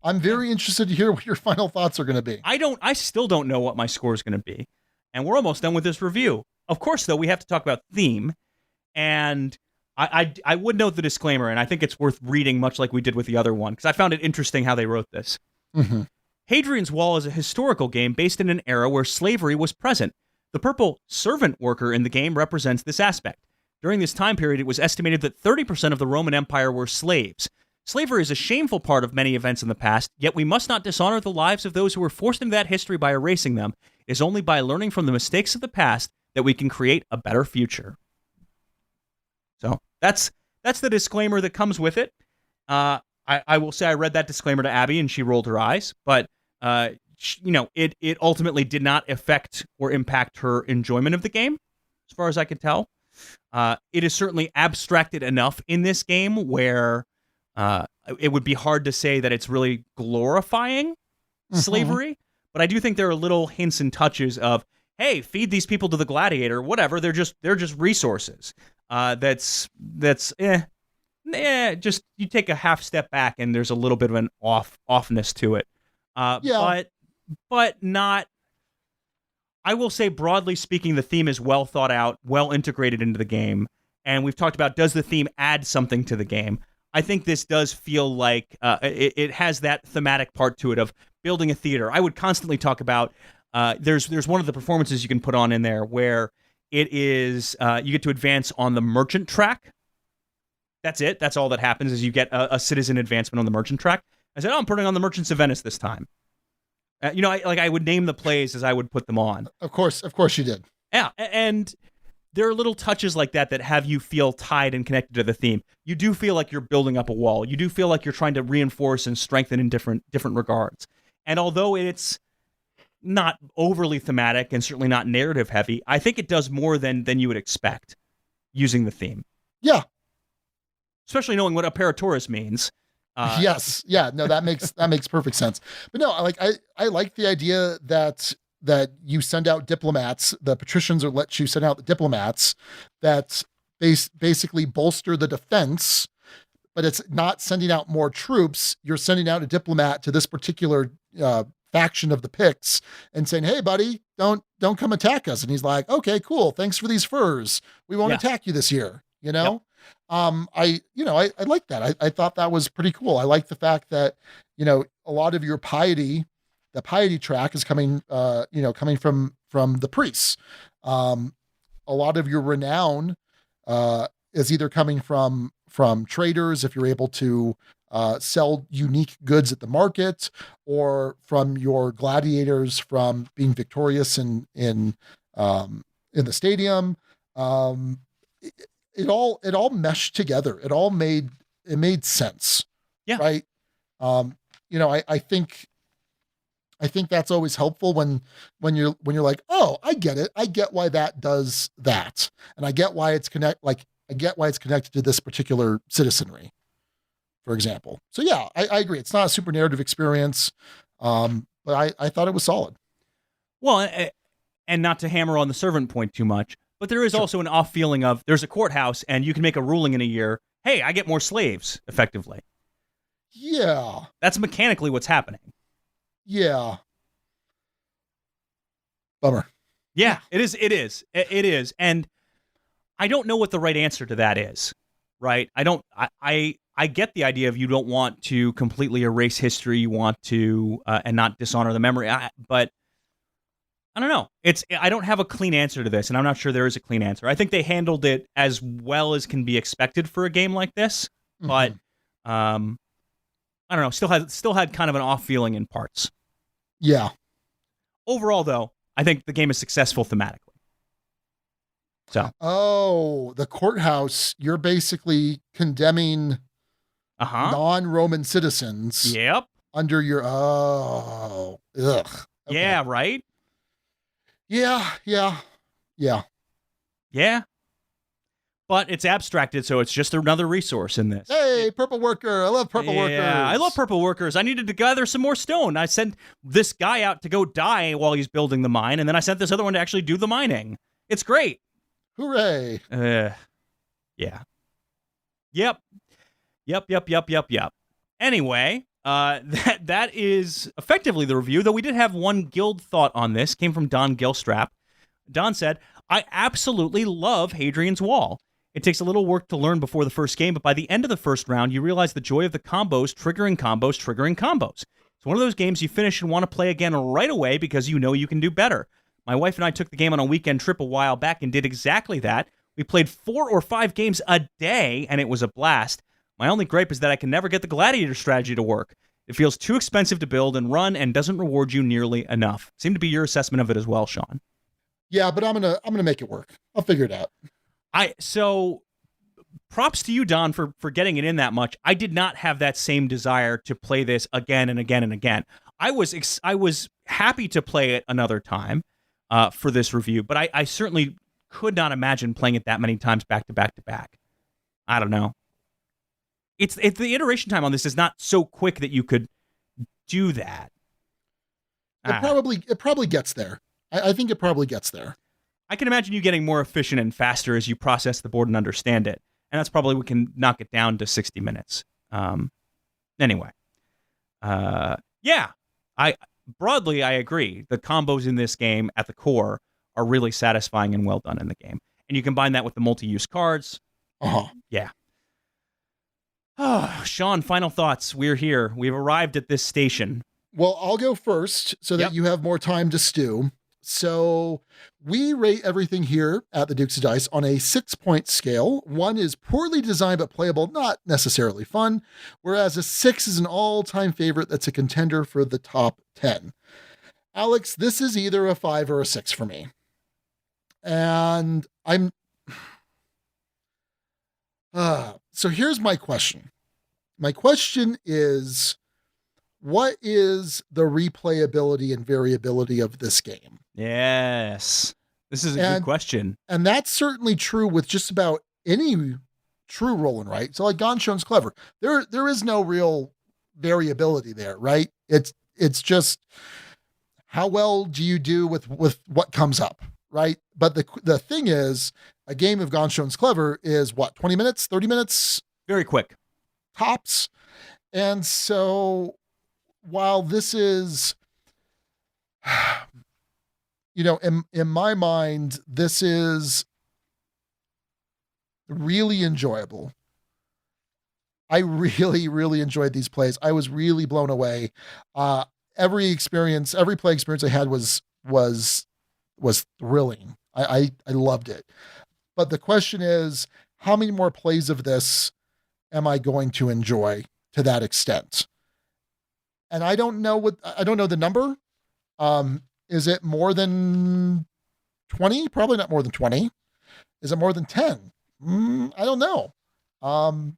I'm very interested to hear what your final thoughts are going to be. I still don't know what my score is going to be. And we're almost done with this review. Of course, though, we have to talk about theme. And I would note the disclaimer, and I think it's worth reading, much like we did with the other one, because I found it interesting how they wrote this. Mm-hmm. Hadrian's Wall is a historical game based in an era where slavery was present. The purple servant worker in the game represents this aspect. During this time period, it was estimated that 30% of the Roman Empire were slaves. Slavery is a shameful part of many events in the past, yet we must not dishonor the lives of those who were forced into that history by erasing them. It is only by learning from the mistakes of the past that we can create a better future. So that's the disclaimer that comes with it. I will say I read that disclaimer to Abby and she rolled her eyes, but it ultimately did not affect or impact her enjoyment of the game, as far as I could tell. It is certainly abstracted enough in this game where it would be hard to say that it's really glorifying slavery, but I do think there are little hints and touches of, hey, feed these people to the gladiator, whatever. They're just resources. Just you take a half step back and there's a little bit of an offness to it. But not. I will say, broadly speaking, the theme is well thought out, well integrated into the game, and we've talked about, does the theme add something to the game? I think this does feel like it has that thematic part to it of building a theater. I would constantly talk about. There's one of the performances you can put on in there where it is you get to advance on the merchant track. That's it. That's all that happens is you get a citizen advancement on the merchant track. I said, I'm putting on the Merchants of Venice this time. I would name the plays as I would put them on. Of course you did. Yeah, and there are little touches like that have you feel tied and connected to the theme. You do feel like you're building up a wall. You do feel like you're trying to reinforce and strengthen in different regards. And although it's not overly thematic and certainly not narrative heavy, I think it does more than you would expect using the theme. Yeah. Especially knowing what Apparatus means. Yes. Yeah. No, that makes perfect sense. But no, I like the idea that you send out diplomats, the patricians or let you send out the diplomats that basically bolster the defense, but it's not sending out more troops. You're sending out a diplomat to this particular faction of the Picts and saying, hey buddy, don't come attack us. And he's like, okay, cool. Thanks for these furs. We won't attack you this year. You know? I like that. I thought that was pretty cool. I like the fact that, a lot of your piety, the piety track is coming from the priests. A lot of your renown is either coming from traders, if you're able to sell unique goods at the market, or from your gladiators from being victorious in the stadium. It all meshed together. It made sense. Yeah. Right. I think that's always helpful when you're like, oh, I get it. I get why that does that. And I get why it's connected to this particular citizenry, for example. So yeah, I agree. It's not a super narrative experience. But I thought it was solid. Well, and not to hammer on the servant point too much, but there is also an off feeling of there's a courthouse and you can make a ruling in a year. Hey, I get more slaves effectively. Yeah. That's mechanically what's happening. Yeah. Bummer. Yeah, it is. And I don't know what the right answer to that is, right? I get the idea of you don't want to completely erase history. You want to, and not dishonor the memory. But I don't know. I don't have a clean answer to this, and I'm not sure there is a clean answer. I think they handled it as well as can be expected for a game like this, but I don't know. Still had kind of an off feeling in parts. Yeah. Overall, though, I think the game is successful thematically. So. Oh, the courthouse. You're basically condemning non-Roman citizens. Yep. Under your ugh. Okay. Yeah. Right. Yeah. But it's abstracted, so it's just another resource in this. Hey, purple worker. I love purple workers. Yeah, I love purple workers. I needed to gather some more stone. I sent this guy out to go die while he's building the mine, and then I sent this other one to actually do the mining. It's great. Hooray. Yeah. Yep. Anyway, that is effectively the review, though we did have one guild thought on this. Came from Don Gilstrap. Don said, I absolutely love Hadrian's Wall. It takes a little work to learn before the first game, but by the end of the first round, you realize the joy of the combos, triggering combos. It's one of those games you finish and want to play again right away because you know you can do better. My wife and I took the game on a weekend trip a while back and did exactly that. We played 4 or 5 games a day, and it was a blast. My only gripe is that I can never get the gladiator strategy to work. It feels too expensive to build and run and doesn't reward you nearly enough. Seemed to be your assessment of it as well, Sean. Yeah, but I'm gonna make it work. I'll figure it out. So props to you, Don, for getting it in that much. I did not have that same desire to play this again and again and again. I was happy to play it another time for this review, but I certainly could not imagine playing it that many times back to back to back. I don't know. It's the iteration time on this is not so quick that you could do that. It probably gets there. I think it probably gets there. I can imagine you getting more efficient and faster as you process the board and understand it. And that's probably we can knock it down to 60 minutes. Anyway. Yeah. I agree. The combos in this game at the core are really satisfying and well done in the game. And you combine that with the multi-use cards. Yeah. Oh, Sean, final thoughts. We're here. We've arrived at this station. Well, I'll go first so that you have more time to stew. So we rate everything here at the Dukes of Dice on a 6-point scale. 1 is poorly designed but playable, not necessarily fun, whereas a 6 is an all-time favorite that's a contender for the top 10. Alex, this is either a 5 or a 6 for me. And so here's my question. My question is, what is the replayability and variability of this game? Yes. This is a good question. And that's certainly true with just about any true roll and write. So like Gonshon's Clever, there is no real variability there, right? It's just how well do you do with what comes up, right? But the thing is, a game of Gonshon's Clever is what, 20 minutes, 30 minutes? Very quick. Tops. And so while this is, in my mind, this is really enjoyable. I really, really enjoyed these plays. I was really blown away. Every play experience I had was thrilling. I loved it. But the question is, how many more plays of this am I going to enjoy to that extent? And I don't know the number. Is it more than 20? Probably not more than 20. Is it more than 10? I don't know.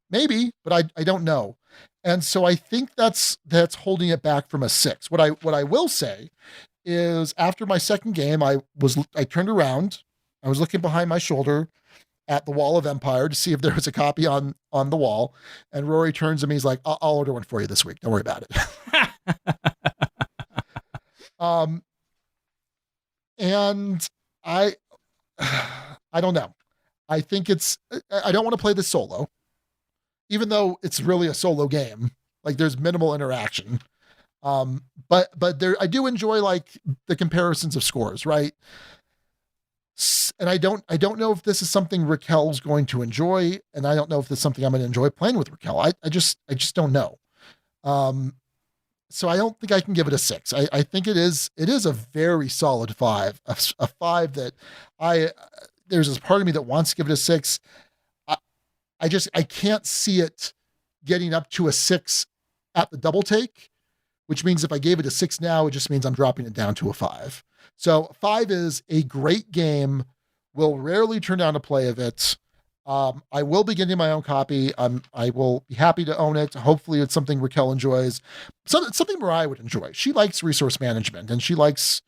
Maybe, but I don't know. And so I think that's holding it back from a 6. What I will say is, after my second game, I turned around. I was looking behind my shoulder at the Wall of Empire to see if there was a copy on the wall. And Rory turns to me. He's like, I'll order one for you this week. Don't worry about it. And I don't know. I think I don't want to play this solo, even though it's really a solo game. Like, there's minimal interaction. But I do enjoy, like, the comparisons of scores, right? And I don't know if this is something Raquel's going to enjoy, and I don't know if this is something I'm going to enjoy playing with Raquel. I just don't know. So I don't think I can give it a 6. I think it is a very solid 5, a 5 that there's this part of me that wants to give it a 6. I can't see it getting up to a 6 at the double take, which means if I gave it a 6 now, it just means I'm dropping it down to a 5. So 5 is a great game. Will rarely turn down a play of it. I will be getting my own copy. I will be happy to own it. Hopefully it's something Raquel enjoys. Something Mariah would enjoy. She likes resource management, and she likes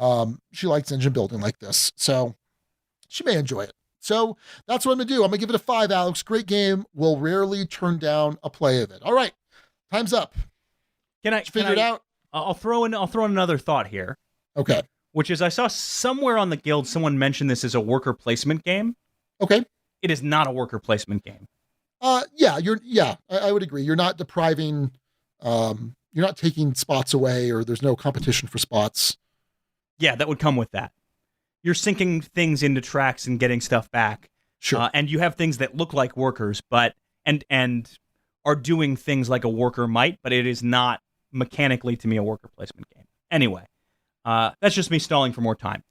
engine building like this. So she may enjoy it. So that's what I'm going to do. I'm going to give it a 5, Alex. Great game. Will rarely turn down a play of it. All right. Time's up. Can I figure it out? I'll throw in another thought here. Okay. Which is, I saw somewhere on the guild someone mentioned this as a worker placement game. Okay. It is not a worker placement game. I would agree. You're not depriving, you're not taking spots away, or there's no competition for spots. Yeah, that would come with that. You're sinking things into tracks and getting stuff back. Sure. And you have things that look like workers, but and are doing things like a worker might, but it is not mechanically, to me, a worker placement game. Anyway, that's just me stalling for more time.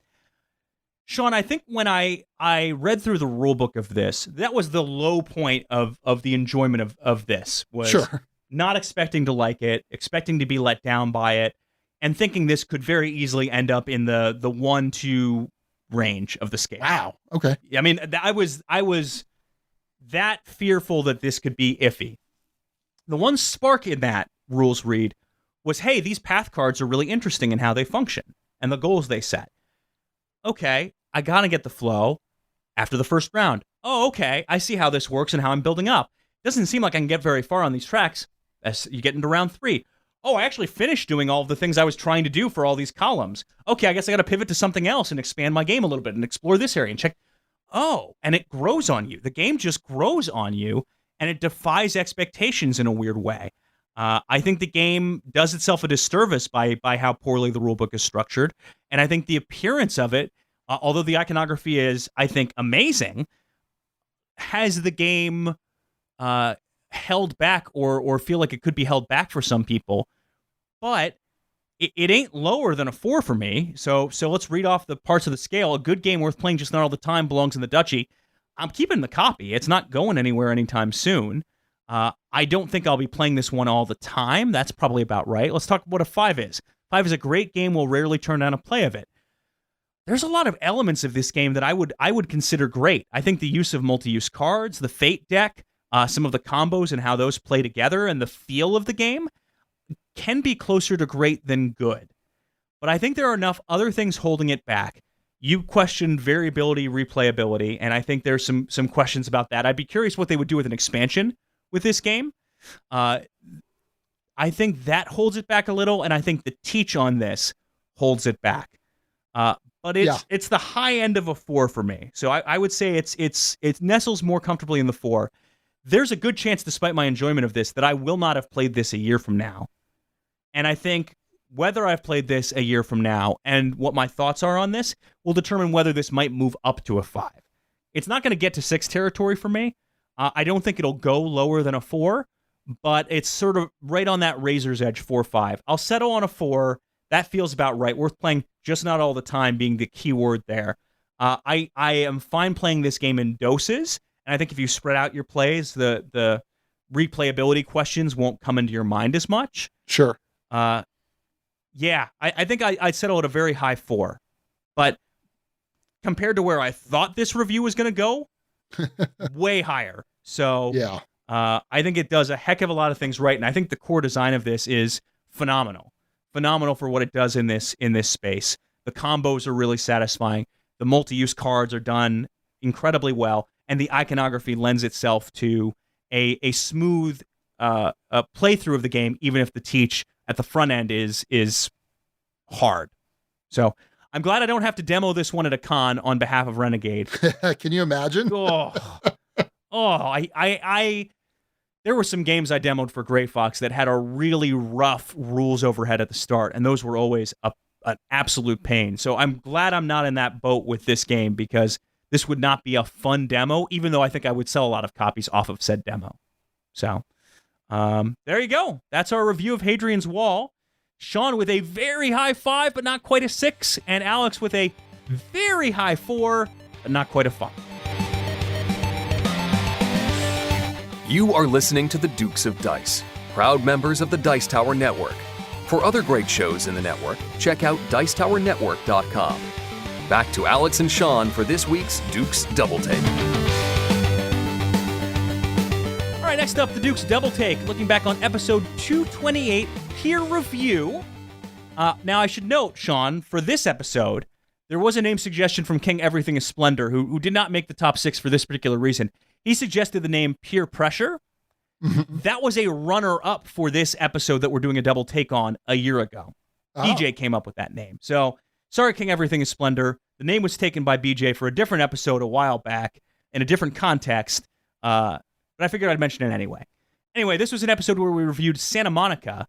Sean, I think when I read through the rule book of this, that was the low point of the enjoyment of this. Was sure. Not expecting to like it, expecting to be let down by it, and thinking this could very easily end up in the 1-2 range of the scale. Wow. Okay. I mean, I was that fearful that this could be iffy. The one spark in that rules read was, hey, these path cards are really interesting in how they function and the goals they set. Okay, I gotta get the flow after the first round. Oh, okay, I see how this works and how I'm building up. Doesn't seem like I can get very far on these tracks as you get into round 3. Oh, I actually finished doing all of the things I was trying to do for all these columns. Okay, I guess I gotta pivot to something else and expand my game a little bit and explore this area and check. Oh, and it grows on you. The game just grows on you, and it defies expectations in a weird way. I think the game does itself a disservice by how poorly the rulebook is structured, and I think the appearance of it, although the iconography is, I think, amazing, has the game held back or feel like it could be held back for some people. But it ain't lower than a 4 for me. So let's read off the parts of the scale. A good game worth playing just not all the time belongs in the duchy. I'm keeping the copy. It's not going anywhere anytime soon. I don't think I'll be playing this one all the time. That's probably about right. Let's talk what a 5 is. 5 is a great game. We'll rarely turn down a play of it. There's a lot of elements of this game that I would consider great. I think the use of multi-use cards, the Fate deck, some of the combos and how those play together, and the feel of the game can be closer to great than good. But I think there are enough other things holding it back. You questioned variability, replayability, and I think there's some questions about that. I'd be curious what they would do with an expansion with this game. I think that holds it back a little, and I think the teach on this holds it back. But it's the high end of a 4 for me. So I would say it nestles more comfortably in the 4. There's a good chance, despite my enjoyment of this, that I will not have played this a year from now. And I think whether I've played this a year from now and what my thoughts are on this will determine whether this might move up to a 5. It's not going to get to 6 territory for me. I don't think it'll go lower than a 4, but it's sort of right on that razor's edge, 4-5. I'll settle on a 4. That feels about right. Worth playing, just not all the time being the key word there. I am fine playing this game in doses, and I think if you spread out your plays, the replayability questions won't come into your mind as much. Sure. Yeah, I think I'd settle at a very high 4. But compared to where I thought this review was going to go, way higher. So yeah, I think it does a heck of a lot of things right, and I think the core design of this is phenomenal. Phenomenal for what it does in this space. The combos are really satisfying. The multi-use cards are done incredibly well, and the iconography lends itself to a smooth playthrough of the game, even if the teach at the front end is hard. So I'm glad I don't have to demo this one at a con on behalf of Renegade. Can you imagine? There were some games I demoed for Grey Fox that had a really rough rules overhead at the start, and those were always an absolute pain. So I'm glad I'm not in that boat with this game, because this would not be a fun demo, even though I think I would sell a lot of copies off of said demo. So there you go. That's our review of Hadrian's Wall. Sean with a very high 5, but not quite a 6, and Alex with a very high 4, but not quite a 5. You are listening to the Dukes of Dice, proud members of the Dice Tower Network. For other great shows in the network, check out Dicetowernetwork.com. Back to Alex and Sean for this week's Dukes Double Take. All right, next up, the Dukes Double Take, looking back on episode 228, Peer Review. Now, I should note, Sean, for this episode, there was a name suggestion from King Everything is Splendor, who did not make the top 6 for this particular reason. He suggested the name Peer Pressure. That was a runner-up for this episode that we're doing a double take on a year ago. BJ came up with that name. So, sorry, King Everything is Splendor. The name was taken by BJ for a different episode a while back in a different context, but I figured I'd mention it anyway. Anyway, this was an episode where we reviewed Santa Monica,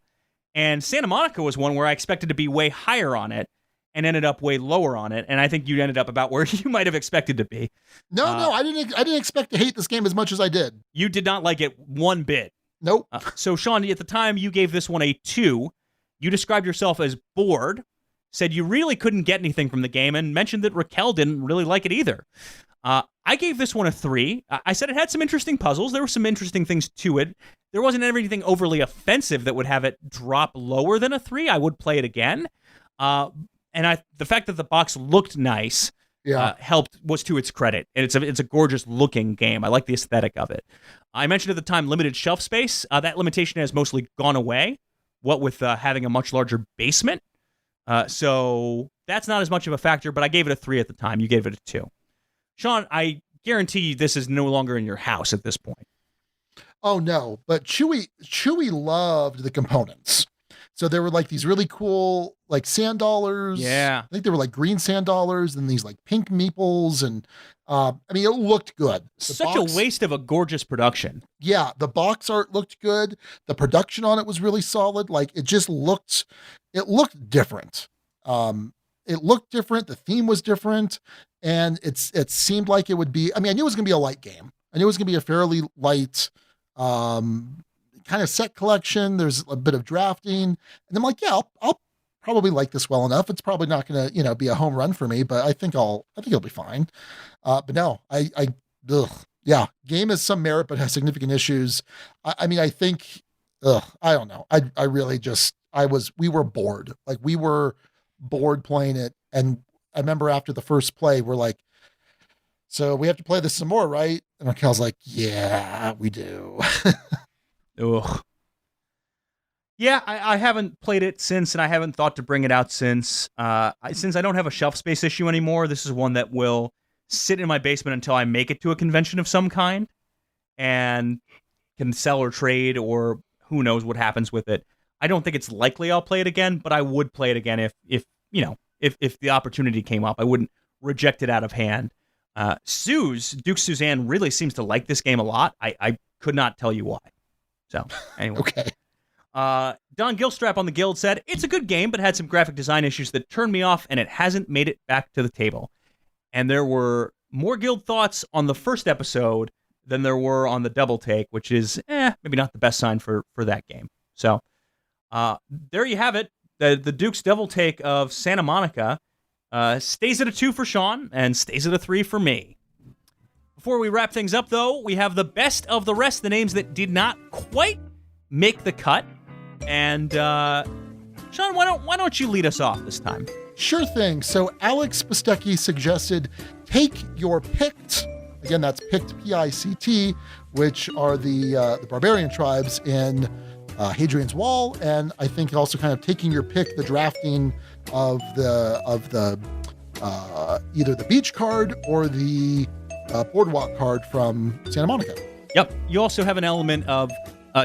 and Santa Monica was one where I expected to be way higher on it, and ended up way lower on it, and I think you ended up about where you might have expected to be. No, I didn't expect to hate this game as much as I did. You did not like it one bit. Nope. So, Sean, at the time, you gave this one a 2. You described yourself as bored, said you really couldn't get anything from the game, and mentioned that Raquel didn't really like it either. I gave this one a 3. I said it had some interesting puzzles. There were some interesting things to it. There wasn't anything overly offensive that would have it drop lower than a 3. I would play it again. And the fact that the box looked nice was to its credit. And it's a gorgeous looking game. I like the aesthetic of it. I mentioned at the time limited shelf space. That limitation has mostly gone away, what with having a much larger basement. So that's not as much of a factor, but I gave it a 3 at the time. You gave it a 2. Sean, I guarantee you this is no longer in your house at this point. Oh, no. But Chewy loved the components. So there were like these really cool like sand dollars. Yeah. I think they were like green sand dollars and these like pink meeples. And I mean, it looked good. Such a waste of a gorgeous production. Yeah. The box art looked good. The production on it was really solid. Like it looked different. It looked different. The theme was different. And it seemed like it would be, I mean, I knew it was going to be a light game. I knew it was going to be a fairly light, kind of set collection. There's a bit of drafting, and I'm like, yeah, I'll probably like this well enough. It's probably not going to, be a home run for me, but I think it'll be fine. But no, game has some merit, but has significant issues. I mean, I think, I don't know. We were bored. Like we were bored playing it. And I remember after the first play, we're like, so we have to play this some more, right? And Raquel's like, yeah, we do. Ugh. Yeah, I haven't played it since, and I haven't thought to bring it out since. Since I don't have a shelf space issue anymore, this is one that will sit in my basement until I make it to a convention of some kind, and can sell or trade, or who knows what happens with it. I don't think it's likely I'll play it again, but I would play it again if the opportunity came up. I wouldn't reject it out of hand. Duke Suzanne really seems to like this game a lot. I could not tell you why. So, anyway. Okay. Don Gilstrap on the Guild said, it's a good game, but had some graphic design issues that turned me off, and it hasn't made it back to the table. And there were more guild thoughts on the first episode than there were on the double take, which is maybe not the best sign for that game. So there you have it. The Duke's double take of Santa Monica stays at a 2 for Sean and stays at a 3 for me. Before we wrap things up, though, we have the best of the rest, the names that did not quite make the cut. And Sean, why don't you lead us off this time? Sure thing. So Alex Bustecki suggested take your picked, again, that's picked, P-I-C-T, which are the barbarian tribes in Hadrian's Wall, and I think also kind of taking your pick, the drafting of the either the beach card or the boardwalk card from Santa Monica. Yep. You also have an element of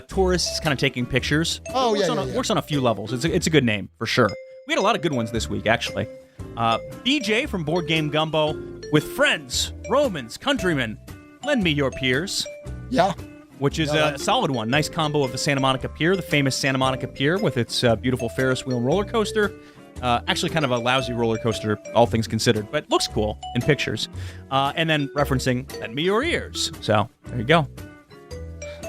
tourists kind of taking pictures. Oh, Works on a few levels. It's a good name, for sure. We had a lot of good ones this week, actually. BJ from Board Game Gumbo with friends, Romans, countrymen, lend me your peers. Yeah. Which is a solid one. Nice combo of the Santa Monica Pier, the famous Santa Monica Pier with its beautiful Ferris wheel and roller coaster. Actually kind of a lousy roller coaster, all things considered, but looks cool in pictures. And then referencing lend me your ears. So there you go.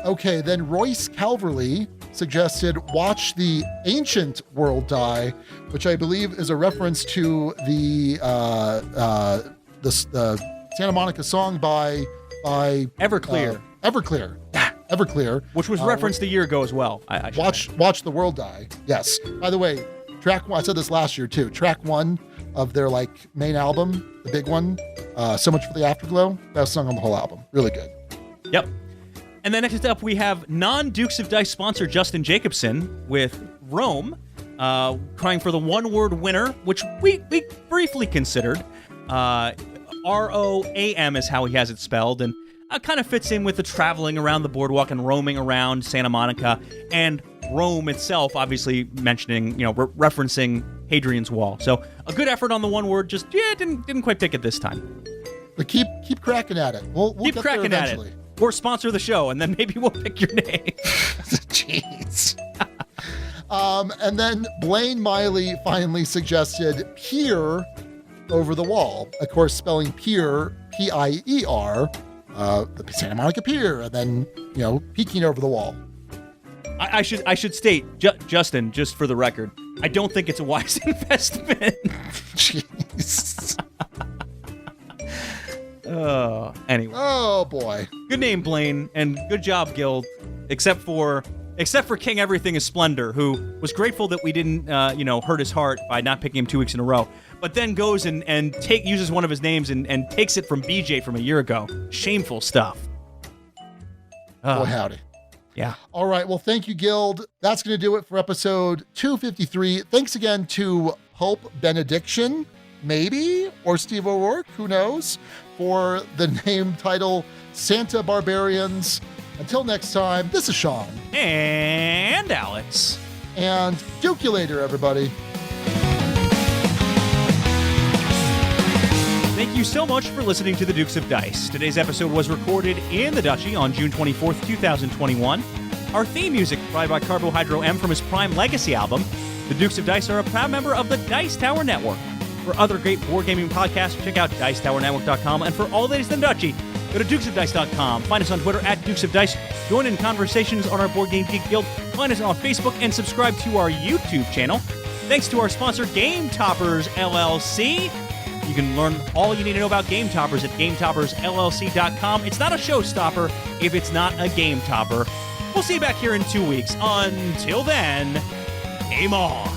Okay, then Royce Calverley suggested watch the Ancient World Die, which I believe is a reference to the Santa Monica song by Everclear. Everclear. Yeah, Everclear. Which was referenced a year ago as well. Watch the World Die. Yes. By the way, track one, I said this last year too. Track 1 of their main album, the big one, So Much for the Afterglow, best song on the whole album. Really good. Yep. And then next up, we have non-Dukes of Dice sponsor Justin Jacobson with Rome, crying for the one-word winner, which we briefly considered. R-O-A-M is how he has it spelled, and kind of fits in with the traveling around the boardwalk and roaming around Santa Monica, and Rome itself, obviously mentioning, referencing Hadrian's Wall. So a good effort on the one word, just didn't quite pick it this time. But keep cracking at it. We'll keep get cracking there at eventually. it. Or sponsor the show, and then maybe we'll pick your name. Jeez. And then Blaine Miley finally suggested Pier over the wall. Of course, spelling Pier, P-I-E-R, the Santa Monica Pier, and then, peeking over the wall. I should state, Justin, just for the record, I don't think it's a wise investment. Jeez. Anyway. Oh boy. Good name, Blaine, and good job, Guild. Except for King Everything is Splendor, who was grateful that we didn't, hurt his heart by not picking him 2 weeks in a row, but then goes and uses one of his names and takes it from BJ from a year ago. Shameful stuff. Boy, howdy. Yeah. All right. Well, thank you, Guild. That's going to do it for episode 253. Thanks again to Pope Benediction, maybe, or Steve O'Rourke, who knows, for the name title Santa Barbarians. Until next time, this is Sean. And Alex. And Duke you later, everybody. Thank you so much for listening to the Dukes of Dice. Today's episode was recorded in the Duchy on June 24th, 2021. Our theme music provided by Carbohydro M from his Prime Legacy album. The Dukes of Dice are a proud member of the Dice Tower Network. For other great board gaming podcasts, check out DicetowerNetwork.com. And for all the latest in the Duchy, go to DukesOfDice.com. Find us on Twitter at Dukes of Dice. Join in conversations on our Board Game Geek Guild. Find us on Facebook and subscribe to our YouTube channel. Thanks to our sponsor, Game Toppers LLC. You can learn all you need to know about Game Toppers at GameToppersLLC.com. It's not a showstopper if it's not a Game Topper. We'll see you back here in 2 weeks. Until then, game on.